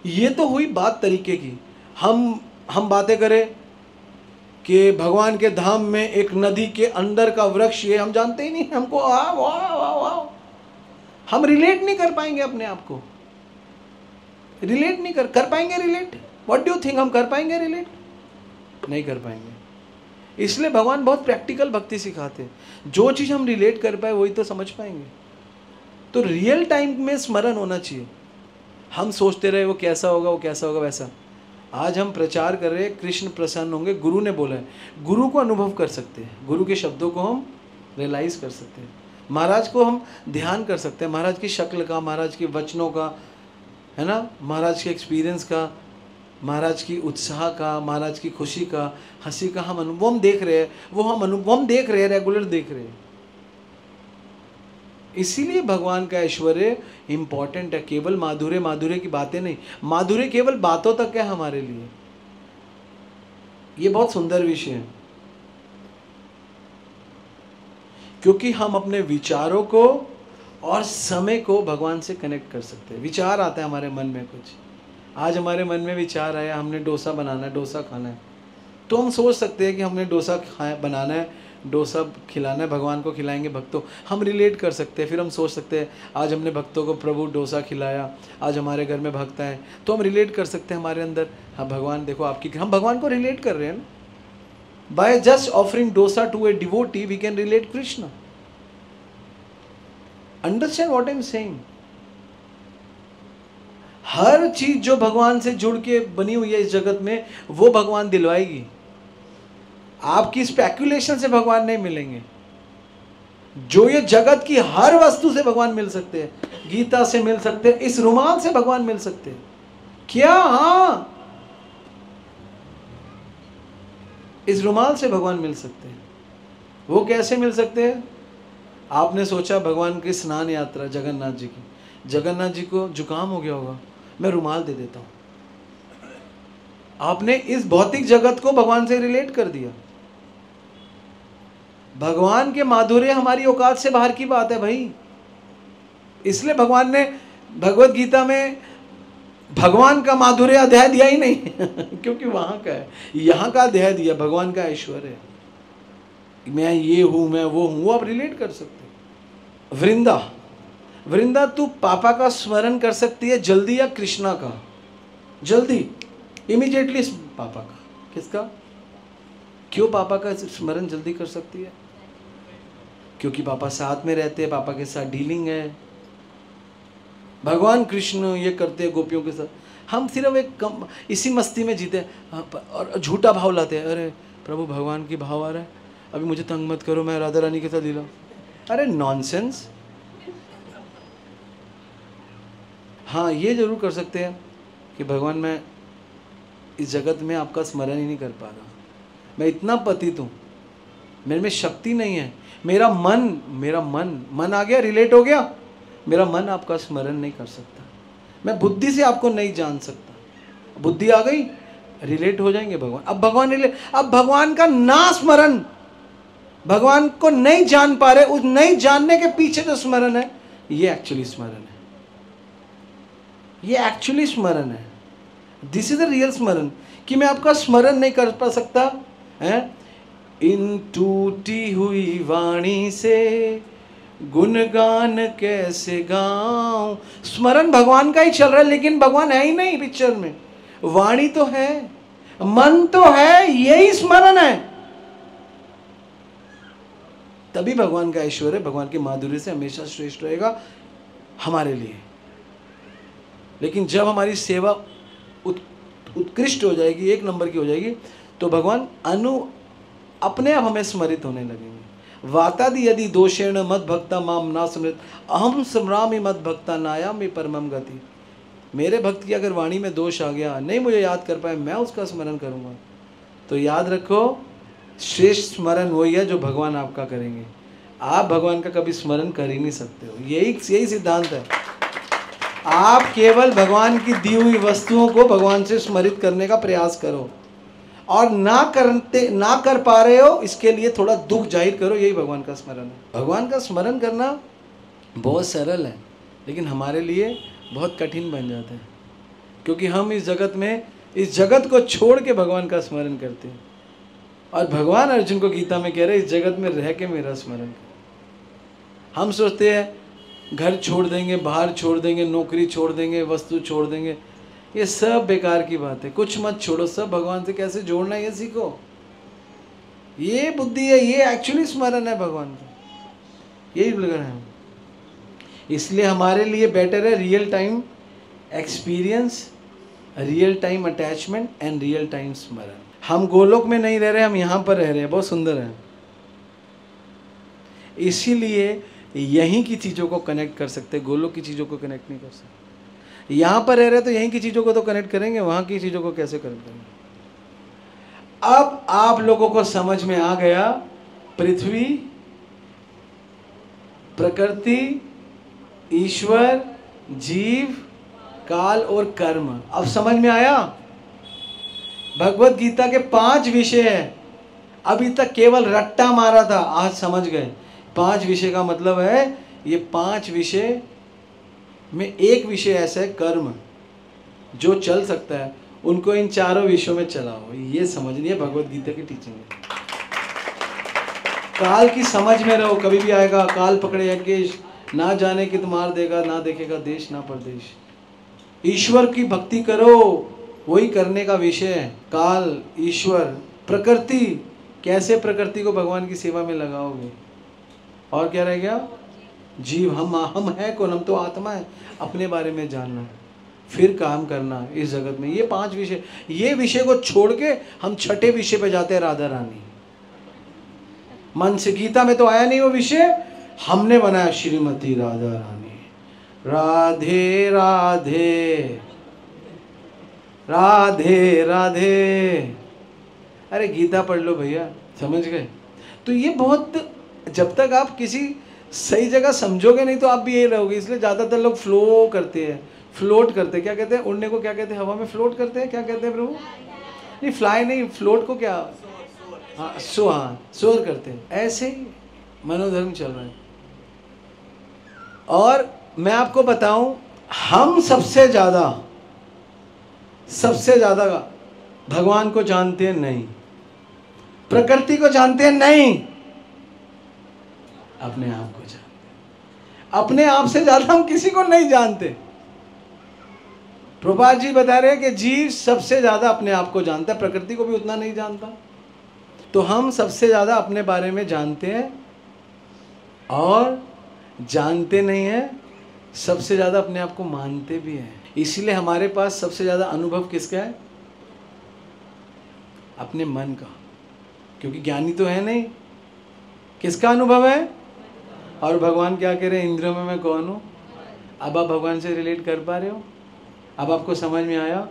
ये तो हुई बात तरीके की। हम बातें करें कि भगवान के धाम में एक नदी के अंदर का वृक्ष, ये हम जानते ही नहीं। हमको हम रिलेट नहीं कर पाएंगे, अपने आप को रिलेट नहीं कर पाएंगे। Relate, what do you think, हम कर पाएंगे रिलेट? नहीं कर पाएंगे। इसलिए भगवान बहुत प्रैक्टिकल भक्ति सिखाते हैं। जो चीज़ हम रिलेट कर पाए वही तो समझ पाएंगे। तो रियल टाइम में स्मरण होना चाहिए। हम सोचते रहे वो कैसा होगा, वो कैसा होगा, वैसा। आज हम प्रचार कर रहे हैं, कृष्ण प्रसन्न होंगे, गुरु ने बोला है। गुरु को अनुभव कर सकते हैं, गुरु के शब्दों को हम रियलाइज कर सकते हैं, महाराज को हम ध्यान कर सकते हैं, महाराज की शक्ल का, महाराज के वचनों का, है ना, महाराज के एक्सपीरियंस का, महाराज की उत्साह का, महाराज की खुशी का, हंसी का हम अनुभव हम देख रहे हैं, वो हम अनुभव हम देख रहे हैं, रेगुलर देख रहे हैं। इसीलिए भगवान का ऐश्वर्य इंपॉर्टेंट है। केवल माधुर्य माधुर्य की बातें नहीं, माधुर्य केवल बातों तक है हमारे लिए। ये बहुत सुंदर विषय है, क्योंकि हम अपने विचारों को और समय को भगवान से कनेक्ट कर सकते हैं। विचार आता है हमारे मन में, कुछ आज हमारे मन में विचार आया, हमने डोसा बनाना है, डोसा खाना है, तो हम सोच सकते हैं कि हमने डोसा बनाना है, डोसा खिलाना है, भगवान को खिलाएंगे भक्तों। हम रिलेट कर सकते हैं। फिर हम सोच सकते हैं आज हमने भक्तों को प्रभु डोसा खिलाया, आज हमारे घर में भक्त हैं, तो हम रिलेट कर सकते हैं हमारे अंदर, हाँ भगवान देखो आपकी, हम भगवान को रिलेट कर रहे हैं ना। By just offering dosa to a devotee we can relate Krishna. Understand what I am saying? हर चीज जो भगवान से जुड़ के बनी हुई है इस जगत में, वो भगवान दिलवाएगी। आपकी स्पेकुलेशन से भगवान नहीं मिलेंगे। जो ये जगत की हर वस्तु से भगवान मिल सकते हैं, गीता से मिल सकते हैं, इस रुमाल से भगवान मिल सकते हैं क्या? हाँ, इस रुमाल से भगवान मिल सकते हैं। वो कैसे मिल सकते हैं? आपने सोचा भगवान की स्नान यात्रा जगन्नाथ जी की, जगन्नाथ जी को जुकाम हो गया होगा, मैं रुमाल दे देता हूं। आपने इस भौतिक जगत को भगवान से रिलेट कर दिया। भगवान के माधुर्य हमारी औकात से बाहर की बात है भाई। इसलिए भगवान ने भगवत गीता में भगवान का माधुर्य अध्याय दिया ही नहीं क्योंकि वहां का है, यहां का अध्याय दिया भगवान का ऐश्वर्य। मैं ये हूं, मैं वो हूं, वो आप रिलेट कर सकते हो। वृंदा तू पापा का स्मरण कर सकती है जल्दी या कृष्णा का? जल्दी, इमीडिएटली पापा का। किसका? क्यों पापा का स्मरण जल्दी कर सकती है? क्योंकि पापा साथ में रहते हैं, पापा के साथ डीलिंग है। भगवान कृष्ण ये करते हैं गोपियों के साथ, हम सिर्फ एक इसी मस्ती में जीते हैं और झूठा भाव लाते हैं। अरे प्रभु भगवान की भाव आ रहा है, अभी मुझे तंग मत करो, मैं राधा रानी के साथ लीला। अरे नॉनसेंस। हाँ, ये जरूर कर सकते हैं कि भगवान मैं इस जगत में आपका स्मरण ही नहीं कर पा रहा, मैं इतना पतित हूँ, मेरे में शक्ति नहीं है, मेरा मन आ गया, रिलेट हो गया, मेरा मन आपका स्मरण नहीं कर सकता, मैं बुद्धि से आपको नहीं जान सकता। बुद्धि आ गई, रिलेट हो जाएंगे भगवान। अब भगवान का ना स्मरण, भगवान को नहीं जान पा रहे, उस नहीं जानने के पीछे जो स्मरण है, ये एक्चुअली स्मरण है, ये एक्चुअली स्मरण है। दिस इज द रियल स्मरण, कि मैं आपका स्मरण नहीं कर पा सकता है। इन टूटी हुई वाणी से गुणगान कैसे गाऊं। स्मरण भगवान का ही चल रहा है, लेकिन भगवान है ही नहीं पिक्चर में। वाणी तो है, मन तो है, यही स्मरण है। तभी भगवान का ऐश्वर्य, भगवान के माधुर्य से हमेशा श्रेष्ठ रहेगा हमारे लिए। लेकिन जब हमारी सेवा उत्कृष्ट हो जाएगी, एक नंबर की हो जाएगी, तो भगवान अपने आप हमें स्मरित होने लगेंगे। वातादि यदि दोषेण मद भक्ता माम ना स्मृत अहम स्मरामि मद भक्ता नायामि परमम गति। मेरे भक्त की अगर वाणी में दोष आ गया, नहीं मुझे याद कर पाए, मैं उसका स्मरण करूंगा। तो याद रखो, श्रेष्ठ स्मरण वही है जो भगवान आपका करेंगे। आप भगवान का कभी स्मरण कर ही नहीं सकते हो। यही सिद्धांत है। आप केवल भगवान की दी हुई वस्तुओं को भगवान से स्मरित करने का प्रयास करो, और ना कर पा रहे हो इसके लिए थोड़ा दुख जाहिर करो, यही भगवान का स्मरण है। भगवान का स्मरण करना बहुत सरल है, लेकिन हमारे लिए बहुत कठिन बन जाता है, क्योंकि हम इस जगत को छोड़ के भगवान का स्मरण करते हैं। और भगवान अर्जुन को गीता में कह रहे हैं, इस जगत में रह के मेरा स्मरण कर। हम सोचते हैं घर छोड़ देंगे, बाहर छोड़ देंगे, नौकरी छोड़ देंगे, वस्तु छोड़ देंगे, ये सब बेकार की बात है। कुछ मत छोड़ो, सब भगवान से कैसे जोड़ना है ये सीखो। ये बुद्धि है, ये एक्चुअली स्मरण है भगवान का, यही लगन है। इसलिए हमारे लिए बेटर है real time experience, real time attachment and real time स्मरण। हम गोलोक में नहीं रह रहे, हम यहाँ पर रह रहे हैं, बहुत सुंदर है। इसीलिए यहीं की चीज़ों को कनेक्ट कर सकते, गोलोक की चीज़ों को कनेक्ट नहीं कर सकते। यहाँ पर रह रहे तो यहीं की चीज़ों को तो कनेक्ट करेंगे, वहाँ की चीज़ों को कैसे कनेक्ट करेंगे। अब आप लोगों को समझ में आ गया, पृथ्वी, प्रकृति, ईश्वर, जीव, काल और कर्म। अब समझ में आया। भगवत गीता के 5 विषय हैं। अभी तक केवल रट्टा मारा था, आज समझ गए। 5 विषय का मतलब है, ये 5 विषय में एक विषय ऐसा है कर्म, जो चल सकता है, उनको इन चारों विषयों में चलाओ। ये समझनी है भगवत गीता की टीचिंग है। काल की समझ में रहो, कभी भी आएगा काल पकड़े यज्ञेश, ना जाने कि मार देगा, ना देखेगा देश ना परदेश। ईश्वर की भक्ति करो, वही करने का विषय है। काल, ईश्वर, प्रकृति, कैसे प्रकृति को भगवान की सेवा में लगाओगे। और क्या रह गया? जीव, हम है कौन? हम तो आत्मा है। अपने बारे में जानना है, फिर काम करना इस जगत में। ये 5 विषय, ये विषय को छोड़ के हम छठे विषय पे जाते हैं, राधा रानी। मन से गीता में तो आया नहीं वो विषय, हमने बनाया श्रीमती राधा रानी। राधे राधे राधे राधे। अरे गीता पढ़ लो भैया, समझ गए? तो ये बहुत, जब तक आप किसी सही जगह समझोगे नहीं तो आप भी यही रहोगे। इसलिए ज़्यादातर लोग फ्लो करते हैं, फ्लोट करते हैं। क्या कहते हैं उड़ने को? क्या कहते हैं हवा में फ्लोट करते हैं? क्या कहते हैं प्रभु? नहीं, फ्लाई नहीं, फ्लोट को क्या? हाँ, सोर करते हैं। ऐसे ही मनोधर्म चल रहा है। और मैं आपको बताऊं, हम सबसे ज़्यादा भगवान को जानते हैं नहीं, प्रकृति को जानते हैं नहीं, अपने आप को जानते हैं। अपने आप से ज़्यादा हम किसी को नहीं जानते। प्रभुपाद जी बता रहे हैं कि जीव सबसे ज़्यादा अपने आप को जानता है, प्रकृति को भी उतना नहीं जानता। तो हम सबसे ज़्यादा अपने बारे में जानते हैं, और जानते नहीं हैं, सबसे ज़्यादा अपने आप को मानते भी हैं। इसलिए हमारे पास सबसे ज़्यादा अनुभव किसका है? अपने मन का, क्योंकि ज्ञानी तो है नहीं। किसका अनुभव है? और भगवान क्या कह रहे हैं? इंद्रियों में मैं कौन हूँ? अब आप भगवान से रिलेट कर पा रहे हो? अब आपको समझ में आया?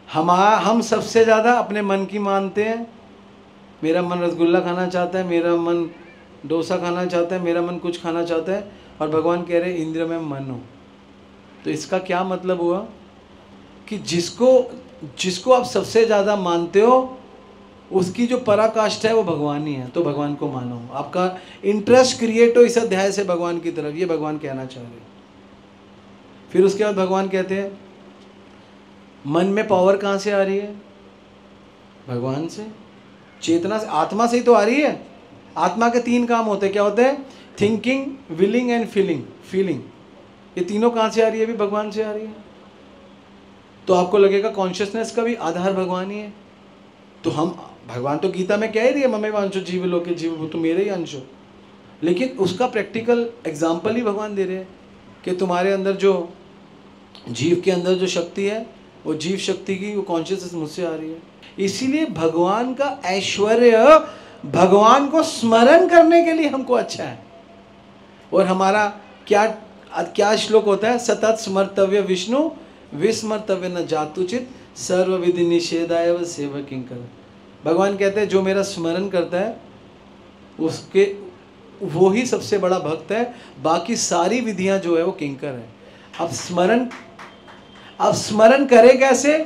हम सबसे ज़्यादा अपने मन की मानते हैं। मेरा मन रसगुल्ला खाना चाहता है, मेरा मन डोसा खाना चाहता है, मेरा मन कुछ खाना चाहता है, और भगवान कह रहे हैं इंद्रियों में मन हो। तो इसका क्या मतलब हुआ कि जिसको आप सबसे ज़्यादा मानते हो, उसकी जो पराकाष्ठा है वो भगवान ही है। तो भगवान को मानो, आपका इंटरेस्ट क्रिएट हो इस अध्याय से भगवान की तरफ, ये भगवान कहना चाह रहे हैं। फिर उसके बाद भगवान कहते हैं, मन में पावर कहाँ से आ रही है? भगवान से, चेतना से, आत्मा से ही तो आ रही है। आत्मा के 3 काम होते हैं। क्या होते हैं? Thinking, willing and feeling. ये तीनों कहाँ से आ रही है? भी भगवान से आ रही है। तो आपको लगेगा कॉन्शियसनेस का भी आधार भगवान ही है। तो हम, भगवान तो गीता में कह ही रही है, ममे वांशो जीव लोके जीव, वो तो मेरे ही अंश हो। लेकिन उसका प्रैक्टिकल एग्जाम्पल ही भगवान दे रहे हैं कि तुम्हारे अंदर जो जीव के अंदर जो शक्ति है वो जीव शक्ति की वो कॉन्शियसनेस मुझसे आ रही है। इसीलिए भगवान का ऐश्वर्य भगवान को स्मरण करने के लिए हमको अच्छा है। और हमारा क्या श्लोक होता है? सतत स्मर्तव्य विष्णु विस्मर्तव्य न जातुचित सर्व विधि निषेधाय व सेवा किंकर। भगवान कहते हैं जो मेरा स्मरण करता है उसके वो ही सबसे बड़ा भक्त है, बाकी सारी विधियां जो है वो किंकर है। अब स्मरण करे कैसे?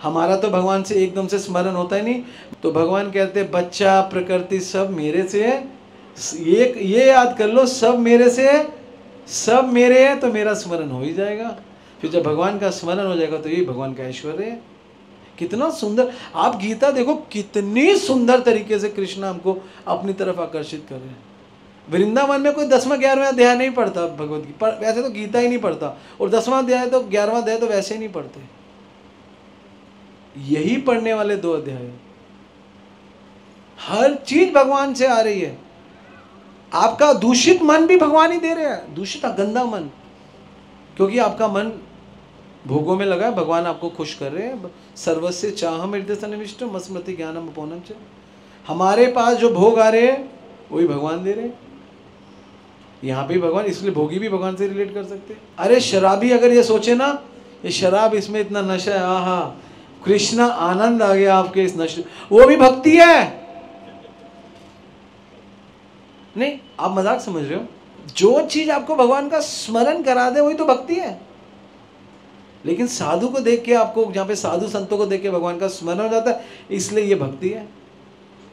हमारा तो भगवान से एकदम से स्मरण होता ही नहीं। तो भगवान कहते हैं बच्चा प्रकृति सब मेरे से है, ये याद कर लो, सब मेरे से है, सब मेरे है, तो मेरा स्मरण हो ही जाएगा। फिर जब भगवान का स्मरण हो जाएगा तो ये भगवान का ऐश्वर्य है। कितना सुंदर! आप गीता देखो, कितनी सुंदर तरीके से कृष्ण हमको अपनी तरफ आकर्षित कर रहे हैं। वृंदावन में कोई 10वां 11वां अध्याय नहीं पढ़ता भगवत गीता, वैसे तो गीता ही नहीं पढ़ता, और 10वां अध्याय तो 11वां अध्याय तो वैसे ही नहीं पढ़ते। यही पढ़ने वाले 2 अध्याय, हर चीज भगवान से आ रही है। आपका दूषित मन भी भगवान ही दे रहे हैं, दूषित गंदा मन, क्योंकि आपका मन भोगों में लगा है। भगवान आपको खुश कर रहे हैं। सर्वस्य चाहम हृदय सन्निविष्ट मस्मृति ज्ञानम अपोनम च। हमारे पास जो भोग आ रहे हैं वही भगवान दे रहे हैं। यहाँ पे भगवान, इसलिए भोगी भी भगवान से रिलेट कर सकते हैं। अरे शराबी अगर ये सोचे ना, ये शराब, इसमें इतना नशा है, आहा कृष्णा आनंद आ गया आपके इस नशे, वो भी भक्ति है। नहीं, आप मजाक समझ रहे हो? जो चीज आपको भगवान का स्मरण करा दे वही तो भक्ति है। लेकिन साधु को देख के, आपको जहाँ पे साधु संतों को देख के भगवान का स्मरण हो जाता है, इसलिए ये भक्ति है।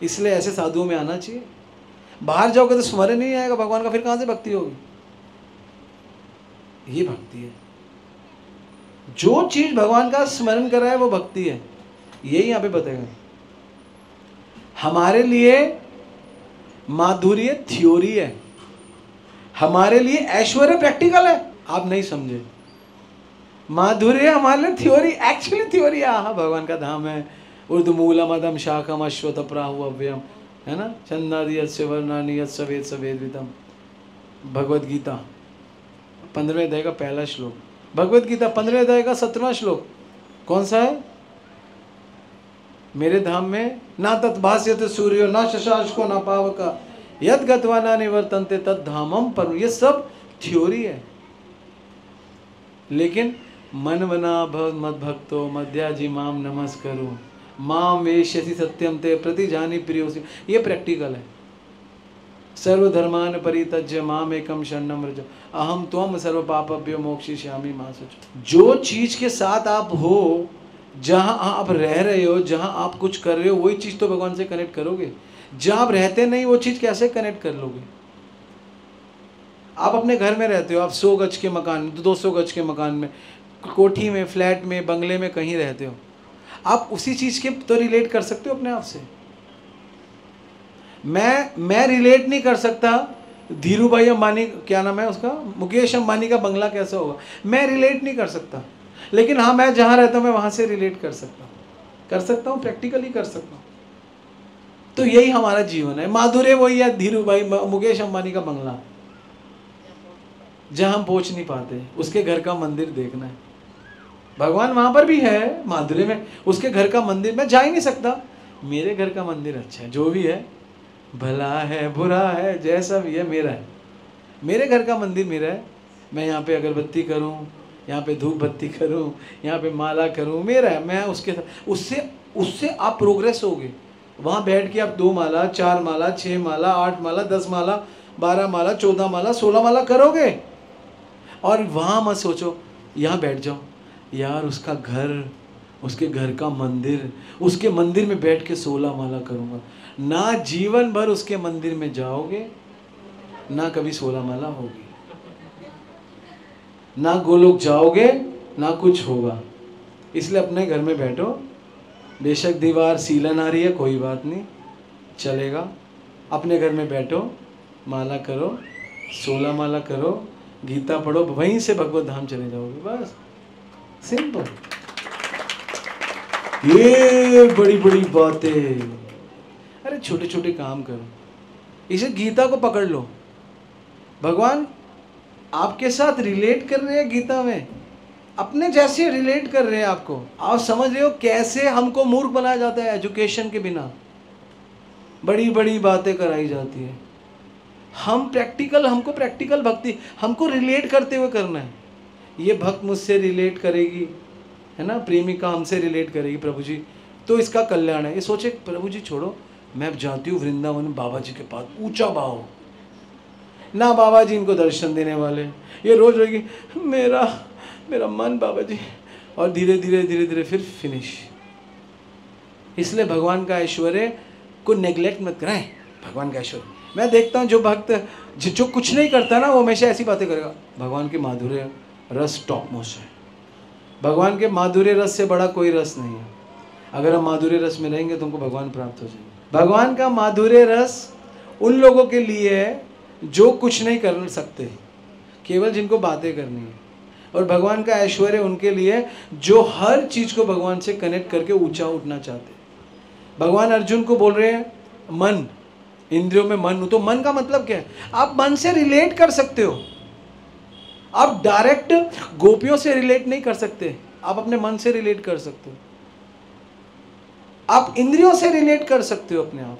इसलिए ऐसे साधुओं में आना चाहिए। बाहर जाओगे तो स्मरण नहीं आएगा भगवान का, फिर कहाँ से भक्ति होगी? ये भक्ति है। जो चीज भगवान का स्मरण कर रहा है वो भक्ति है। यही यहाँ पे बताएगा। हमारे लिए माधुर्य थ्योरी है, हमारे लिए ऐश्वर्य प्रैक्टिकल है। आप नहीं समझे, माधुर्य हमारे लिए थ्योरी, एक्चुअली थ्योरी है। हाँ, भगवान का धाम है। उर्दमूलम अदम शाखम अश्वत प्राहु अव्ययम, है ना? छंदादि यस्य वर्णानि यस्य वेद स वेदविदम। भगवद गीता 15वें अध्याय का पहला श्लोक। भगवद गीता 15वें अध्याय का 17वां श्लोक कौन सा है? मेरे धाम में ना तत्भास्यते सूर्यो ना शशांको ना पावका यद गत्वा न निवर्तन्ते तद धामम पर। ये सब थ्योरी है। लेकिन मन बना मद भक्तो मध्याजी माम नमस्करो माम वेश्यसि सत्यम ते प्रतिजानी प्रियोसि, ये प्रैक्टिकल है। सर्वधर्मान परित्यज्य माम एकम शरणम व्रज अहम त्वं सर्व पापभ्यो मोक्षयिष्यामि मा शुचि। जो चीज के साथ आप हो, जहां आप रह रहे हो, जहां आप कुछ कर रहे हो, वही चीज तो भगवान से कनेक्ट करोगे। जहां आप रहते नहीं, वो चीज कैसे कनेक्ट कर लोगे? आप अपने घर में रहते हो, आप 100 गज के मकान में, 200 गज के मकान में, कोठी में, फ्लैट में, बंगले में, कहीं रहते हो, आप उसी चीज के तो रिलेट कर सकते हो अपने आप से। मैं रिलेट नहीं कर सकता धीरू भाई अंबानी, क्या नाम है उसका, मुकेश अंबानी का बंगला कैसा होगा, मैं रिलेट नहीं कर सकता। लेकिन हाँ, मैं जहां रहता हूं मैं वहां से रिलेट कर सकता हूं, प्रैक्टिकली कर सकता हूं। तो यही हमारा जीवन है। माधुर्य वही है, धीरू भाई मुकेश अंबानी का बंगला, जहां हम पहुंच नहीं पाते, उसके घर का मंदिर देखना है। भगवान वहां पर भी है माधुर्य में, उसके घर का मंदिर मैं जा ही नहीं सकता। मेरे घर का मंदिर अच्छा है, जो भी है, भला है बुरा है जैसा भी है, मेरा है। मेरे घर का मंदिर मेरा है। मैं यहाँ पे अगरबत्ती करूँ, यहाँ पे धूप बत्ती करूँ, यहाँ पे माला करूँ, मेरा है। मैं उसके उससे आप प्रोग्रेस होगे। वहाँ बैठ के आप 2 माला 4 माला 6 माला 8 माला 10 माला 12 माला 14 माला 16 माला करोगे। और वहाँ मत सोचो यहाँ बैठ जाओ यार, उसका घर, उसके घर का मंदिर, उसके मंदिर में बैठ के 16 माला करूँगा। ना जीवन भर उसके मंदिर में जाओगे, ना कभी 16 माला होगी, ना गोलोक जाओगे, ना कुछ होगा। इसलिए अपने घर में बैठो, बेशक दीवार सीलन आ रही है, कोई बात नहीं, चलेगा। अपने घर में बैठो, माला करो, 16 माला करो, गीता पढ़ो, वहीं से भगवत धाम चले जाओगे। बस सिंपल। ये बड़ी बड़ी बातें, अरे छोटे छोटे काम करो। इसे गीता को पकड़ लो, भगवान आपके साथ रिलेट कर रहे हैं गीता में। अपने जैसे रिलेट कर रहे हैं आपको। आप समझ रहे हो कैसे हमको मूर्ख बनाया जाता है एजुकेशन के बिना, बड़ी बड़ी बातें कराई जाती है। हमको प्रैक्टिकल भक्ति, हमको रिलेट करते हुए करना है। ये भक्त मुझसे रिलेट करेगी, है ना, प्रेमिका हमसे रिलेट करेगी प्रभु जी, तो इसका कल्याण है। ये सोचे प्रभु जी छोड़ो, मैं जाती हूँ वृंदावन बाबा जी के पास, ऊंचा भाव ना, बाबा जी इनको दर्शन देने वाले, ये रोज रहेगी मेरा मन बाबा जी, और धीरे धीरे फिर फिनिश। इसलिए भगवान का ऐश्वर्य को नेग्लेक्ट मत कराएं। भगवान का ऐश्वर्य, मैं देखता हूँ जो भक्त जो कुछ नहीं करता ना, वो हमेशा ऐसी बातें करेगा, भगवान के माधुर्य रस टॉप मोस्ट है। भगवान के माधुर्य रस से बड़ा कोई रस नहीं है। अगर हम माधुर्य रस में रहेंगे तो हमको भगवान प्राप्त हो जाएंगे। भगवान का माधुर्य रस उन लोगों के लिए है जो कुछ नहीं कर सकते, केवल जिनको बातें करनी है। और भगवान का ऐश्वर्य उनके लिए जो हर चीज को भगवान से कनेक्ट करके ऊंचा उठना चाहते हैं। भगवान अर्जुन को बोल रहे हैं मन, इंद्रियों में मन हो, तो मन का मतलब क्या है? आप मन से रिलेट कर सकते हो। आप डायरेक्ट गोपियों से रिलेट नहीं कर सकते, आप अपने मन से रिलेट कर सकते हो। आप इंद्रियों से रिलेट कर सकते हो अपने आप।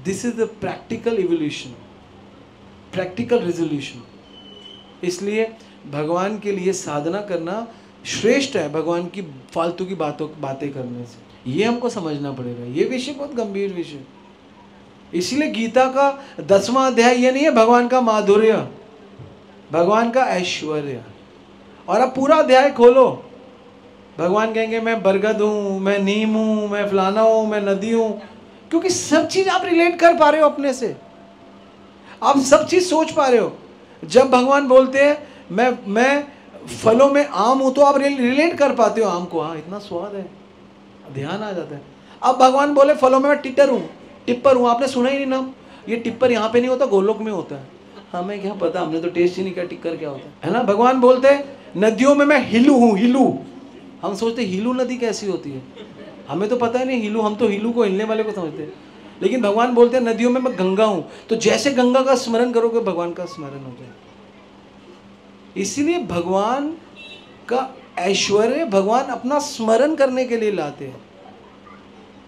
This is the practical evolution, practical resolution. इसलिए भगवान के लिए साधना करना श्रेष्ठ है भगवान की फालतू की बातें करने से। ये हमको समझना पड़ेगा, ये विषय बहुत गंभीर विषय। इसलिए गीता का 10वां अध्याय ये नहीं है भगवान का माधुर्य, भगवान का ऐश्वर्य। और अब पूरा अध्याय खोलो, भगवान कहेंगे मैं बरगद हूँ, मैं नीम हूँ, मैं फलाना हूँ, मैं नदी हूँ, क्योंकि सब चीज आप रिलेट कर पा रहे हो अपने से, आप सब चीज सोच पा रहे हो। जब भगवान बोलते हैं मैं फलों में आम हूँ, तो आप रिलेट कर पाते हो आम को, हाँ इतना स्वाद है, ध्यान आ जाता है। अब भगवान बोले फलों में मैं टिप्पर हूँ, आपने सुना ही नहीं नाम, ये टिप्पर यहाँ पे नहीं होता, गोलोक में होता है। हमें क्या पता, हमने तो टेस्ट ही नहीं किया टिक्कर क्या होता है ना। भगवान बोलते हैं नदियों में मैं हिलू हूँ, हिलू। हम सोचते हिलू नदी कैसी होती है, हमें तो पता ही नहीं हिलू, हम तो हिलू को हिलने वाले को समझते हैं। लेकिन भगवान बोलते हैं नदियों में मैं गंगा हूं, तो जैसे गंगा का स्मरण करोगे भगवान का स्मरण हो जाए। इसीलिए भगवान का ऐश्वर्य भगवान अपना स्मरण करने के लिए लाते हैं।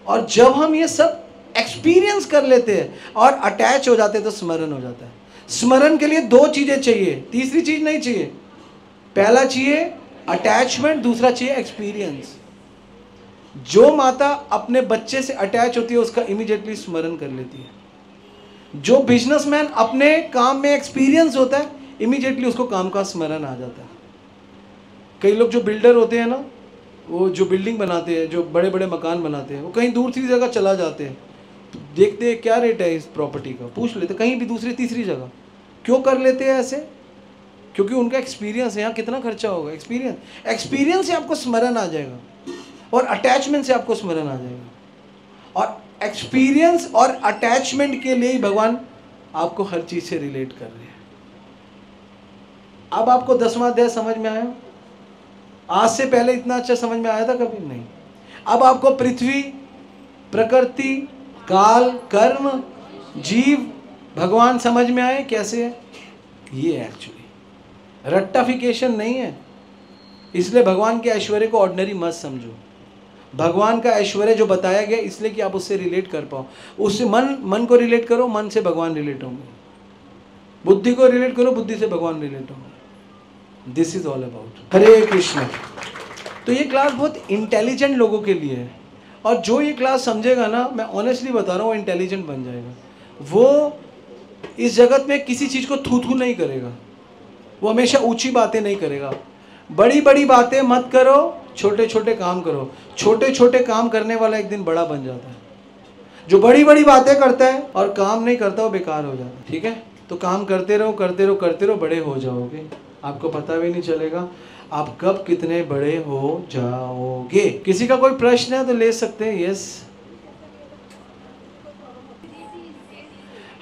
और जब हम ये सब एक्सपीरियंस कर लेते हैं और अटैच हो जाते हैं तो स्मरण हो जाता है। स्मरण के लिए 2 चीजें चाहिए, तीसरी चीज नहीं चाहिए। पहला चाहिए अटैचमेंट, दूसरा चाहिए एक्सपीरियंस। जो माता अपने बच्चे से अटैच होती है उसका इमीडिएटली स्मरण कर लेती है। जो बिजनेसमैन अपने काम में एक्सपीरियंस होता है इमीडिएटली उसको काम का स्मरण आ जाता है। कई लोग जो बिल्डर होते हैं ना, वो जो बिल्डिंग बनाते हैं, जो बड़े बड़े मकान बनाते हैं, वो कहीं दूसरी जगह चला जाते हैं, देखते हैं क्या रेट है इस प्रॉपर्टी का, पूछ लेते कहीं भी दूसरी तीसरी जगह। क्यों कर लेते हैं ऐसे? क्योंकि उनका एक्सपीरियंस है, यहाँ कितना खर्चा होगा। एक्सपीरियंस से आपको स्मरण आ जाएगा और अटैचमेंट से आपको स्मरण आ जाएगा। और एक्सपीरियंस और अटैचमेंट के लिए ही भगवान आपको हर चीज से रिलेट कर रहे हैं। अब आपको 10वां अध्याय समझ में आया? आज से पहले इतना अच्छा समझ में आया था कभी नहीं। अब आपको पृथ्वी, प्रकृति, काल, कर्म, जीव, भगवान समझ में आए कैसे है। ये एक्चुअली रट्टाफिकेशन नहीं है। इसलिए भगवान के ऐश्वर्य को ऑर्डिनरी मत समझो। भगवान का ऐश्वर्य जो बताया गया इसलिए कि आप उससे रिलेट कर पाओ। उससे मन को रिलेट करो, मन से भगवान रिलेट होंगे। बुद्धि को रिलेट करो, बुद्धि से भगवान रिलेट होंगे। दिस इज ऑल अबाउट हरे कृष्ण। तो ये क्लास बहुत इंटेलिजेंट लोगों के लिए है, और जो ये क्लास समझेगा ना, मैं ऑनेस्टली बता रहा हूँ, वो इंटेलिजेंट बन जाएगा। वो इस जगत में किसी चीज को थू नहीं करेगा, वो हमेशा ऊंची बातें नहीं करेगा। बड़ी बड़ी बातें मत करो, छोटे छोटे काम करो। छोटे छोटे काम करने वाला एक दिन बड़ा बन जाता है। जो बड़ी बड़ी बातें करता है और काम नहीं करता वो बेकार हो जाता है। ठीक है, तो काम करते रहो करते रहो करते रहो, बड़े हो जाओगे। आपको पता भी नहीं चलेगा आप कब कितने बड़े हो जाओगे। किसी का कोई प्रश्न है तो ले सकते हैं। यस,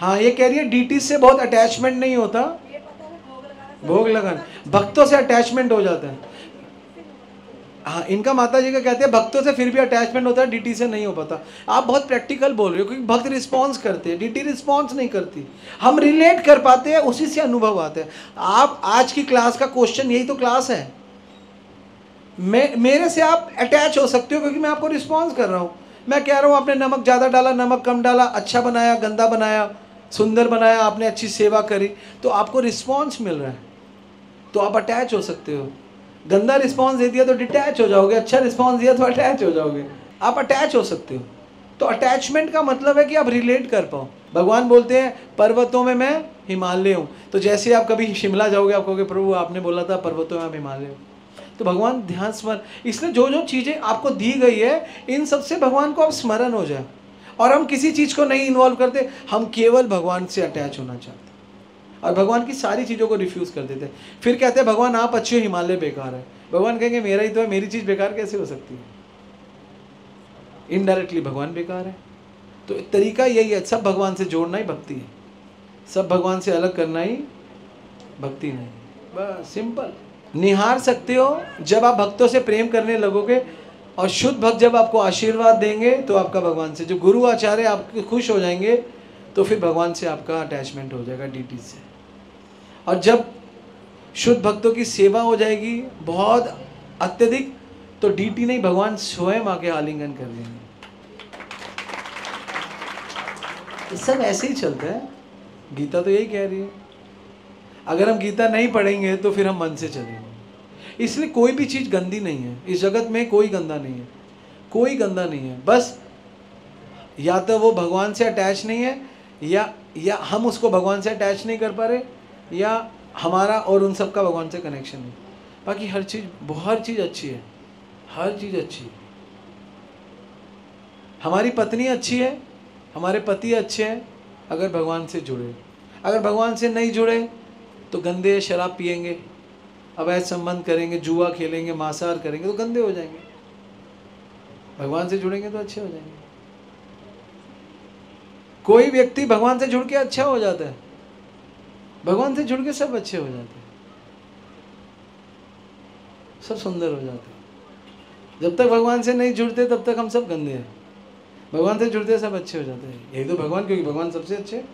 हाँ, ये कह रही है डीटी से बहुत अटैचमेंट नहीं होता, भोग लगाना। भक्तों से अटैचमेंट हो जाता है। हाँ, इनका माता जी का कहते हैं भक्तों से फिर भी अटैचमेंट होता है, डीटी से नहीं हो पाता। आप बहुत प्रैक्टिकल बोल रहे हो, क्योंकि भक्त रिस्पॉन्स करते हैं, डीटी रिस्पॉन्स नहीं करती। हम रिलेट कर पाते हैं, उसी से अनुभव आते हैं। आप आज की क्लास का क्वेश्चन, यही तो क्लास है, मेरे से आप अटैच हो सकते हो, क्योंकि मैं आपको रिस्पॉन्स कर रहा हूँ। मैं कह रहा हूँ आपने नमक ज़्यादा डाला, नमक कम डाला, अच्छा बनाया, गंदा बनाया, सुंदर बनाया, आपने अच्छी सेवा करी, तो आपको रिस्पॉन्स मिल रहा है, तो आप अटैच हो सकते हो। गंदा रिस्पॉन्स दे दिया तो डिटैच हो जाओगे, अच्छा रिस्पॉन्स दिया तो अटैच हो जाओगे। आप अटैच हो सकते हो। तो अटैचमेंट का मतलब है कि आप रिलेट कर पाओ। भगवान बोलते हैं पर्वतों में मैं हिमालय हूँ। तो जैसे आप कभी शिमला जाओगे, आप कहोगे प्रभु आपने बोला था पर्वतों में आप हिमालय हो। तो भगवान ध्यान स्मरण, इसलिए जो जो चीज़ें आपको दी गई है, इन सबसे भगवान को आप स्मरण हो जाए। और हम किसी चीज़ को नहीं इन्वॉल्व करते, हम केवल भगवान से अटैच होना चाहते हैं और भगवान की सारी चीज़ों को रिफ्यूज़ कर देते हैं। फिर कहते हैं भगवान आप अच्छे हो, हिमालय बेकार है। भगवान कहेंगे मेरा ही तो है, मेरी चीज़ बेकार कैसे हो सकती है? इनडायरेक्टली भगवान बेकार है। तो तरीका यही है, सब भगवान से जोड़ना ही भक्ति है, सब भगवान से अलग करना ही भक्ति नहीं। बस सिंपल। निहार सकते हो जब आप भक्तों से प्रेम करने लगोगे, और शुद्ध भक्त जब आपको आशीर्वाद देंगे तो आपका भगवान से, जो गुरु आचार्य आपके खुश हो जाएंगे, तो फिर भगवान से आपका अटैचमेंट हो जाएगा डीटी से। और जब शुद्ध भक्तों की सेवा हो जाएगी बहुत अत्यधिक, तो डीटी नहीं, भगवान स्वयं आके आलिंगन कर लेंगे। तो सब ऐसे ही चलता है। गीता तो यही कह रही है। अगर हम गीता नहीं पढ़ेंगे तो फिर हम मन से चलेंगे। इसलिए कोई भी चीज़ गंदी नहीं है इस जगत में, कोई गंदा नहीं है, कोई गंदा नहीं है। बस या तो वो भगवान से अटैच नहीं है, या हम उसको भगवान से अटैच नहीं कर पा रहे, या हमारा और उन सब का भगवान से कनेक्शन है। बाकी हर चीज़ अच्छी है, हर चीज़ अच्छी है। हमारी पत्नी अच्छी है, हमारे पति अच्छे हैं अगर भगवान से जुड़े। अगर भगवान से नहीं जुड़े तो गंदे शराब पिएंगे, अवैध संबंध करेंगे, जुआ खेलेंगे, मांसाहार करेंगे, तो गंदे हो जाएंगे। भगवान से जुड़ेंगे तो अच्छे हो जाएंगे। कोई व्यक्ति भगवान से जुड़ के अच्छा हो जाता है, भगवान से जुड़ के सब अच्छे हो जाते हैं, सब सुंदर हो जाते हैं। जब तक भगवान से नहीं जुड़ते तब तक हम सब गंदे हैं, भगवान से जुड़ते सब अच्छे हो जाते हैं। यही तो भगवान, क्योंकि भगवान सबसे अच्छे।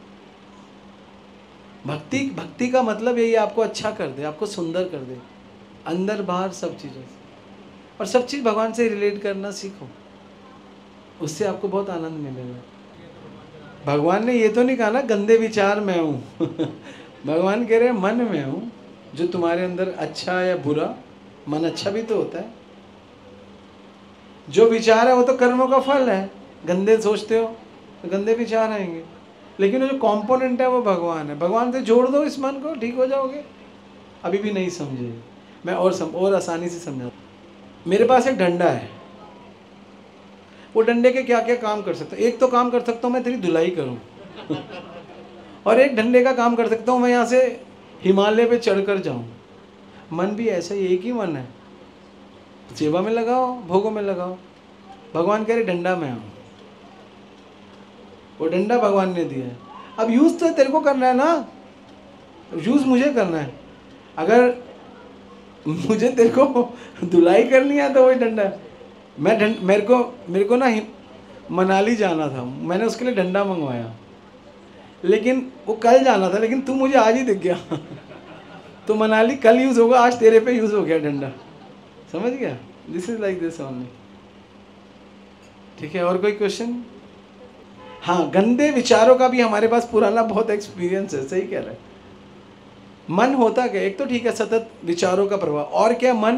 भक्ति का मतलब यही, आपको अच्छा कर दे, आपको सुंदर कर दे, अंदर बाहर सब चीज़ों से। और सब चीज़ भगवान से रिलेट करना सीखो, उससे आपको बहुत आनंद मिलेगा। भगवान ने ये तो नहीं कहा ना गंदे विचार मैं हूँ भगवान कह रहे हैं मन में हूँ, जो तुम्हारे अंदर अच्छा या बुरा, मन अच्छा भी तो होता है। जो विचार है वो तो कर्मों का फल है। गंदे सोचते हो तो गंदे विचार आएंगे, लेकिन वो जो कंपोनेंट है वो भगवान है। भगवान से जोड़ दो इस मन को, ठीक हो जाओगे। अभी भी नहीं समझे, मैं और आसानी से समझा। मेरे पास एक डंडा है, वो डंडे के क्या क्या काम कर सकता हूँ। एक तो काम कर सकता हूँ मैं तेरी धुलाई करूँ और एक डंडे का काम कर सकता हूँ मैं यहाँ से हिमालय पे चढ़कर जाऊँ। मन भी ऐसा ही, एक ही मन है। सेवा में लगाओ, भोगों में लगाओ। भगवान कह रहे डंडा मैं हूँ, वो डंडा भगवान ने दिया है। अब यूज़ तो तेरे को करना है ना, यूज़ मुझे करना है। अगर मुझे तेरे को धुलाई करनी है तो वही डंडा है। मेरे को ना मनाली जाना था, मैंने उसके लिए डंडा मंगवाया, लेकिन वो कल जाना था, लेकिन तू मुझे आज ही दिख गया तो मनाली कल यूज़ होगा, आज तेरे पे यूज़ हो गया डंडा। समझ गया? This is like this only. ठीक है, और कोई क्वेश्चन? हाँ, गंदे विचारों का भी हमारे पास पुराना बहुत एक्सपीरियंस है। सही कह रहा है। मन होता क्या? एक तो ठीक है सतत विचारों का प्रभाव, और क्या मन?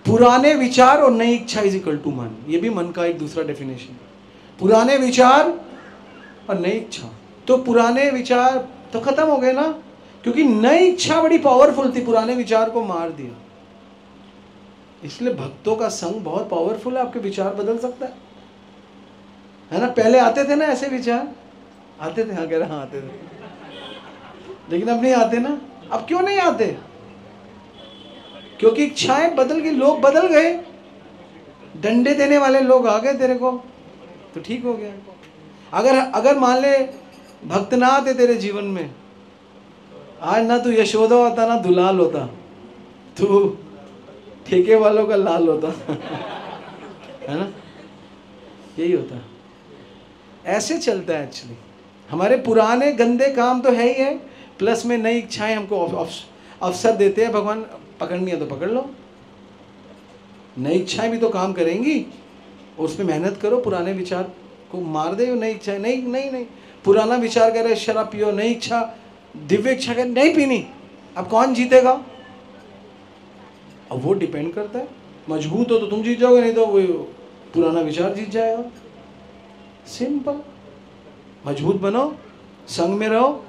पुराने विचार और नई इच्छा इज इक्वल टू मन। ये भी मन का एक दूसरा डेफिनेशन। पुराने विचार और नई इच्छा। तो पुराने विचार तो खत्म हो गए ना, क्योंकि नई इच्छा बड़ी पावरफुल थी, पुराने विचार को मार दिया। इसलिए भक्तों का संग बहुत पावरफुल है, आपके विचार बदल सकता है ना। पहले आते थे ना ऐसे विचार, आते थे, हाँ कह रहा, हाँ आते थे, लेकिन अब नहीं आते ना। अब क्यों नहीं आते? क्योंकि इच्छाएं बदल गई, लोग बदल गए। डंडे देने वाले लोग आ गए तेरे को, तो ठीक हो गया। अगर मान ले भक्त ना आते तेरे जीवन में, आज ना तू यशोदा होता ना दुलाल होता, तू ठेके वालों का लाल होता है ना, यही होता। ऐसे चलता है एक्चुअली। हमारे पुराने गंदे काम तो है ही है, प्लस में नई इच्छाएं हमको अवसर देते हैं भगवान, पकड़नी है तो पकड़ लो। नई इच्छाएं भी तो काम करेंगी, उसमें मेहनत करो, पुराने विचार को मार दे। नई इच्छा नहीं नहीं नहीं, पुराना विचार कर रहे शराब पियो, नई इच्छा दिव्य इच्छा कर नहीं पीनी, अब कौन जीतेगा? अब वो डिपेंड करता है, मजबूत हो तो तुम जीत जाओगे, नहीं तो वो पुराना विचार जीत जाएगा। सिंपल। मजबूत बनो, संग में रहो,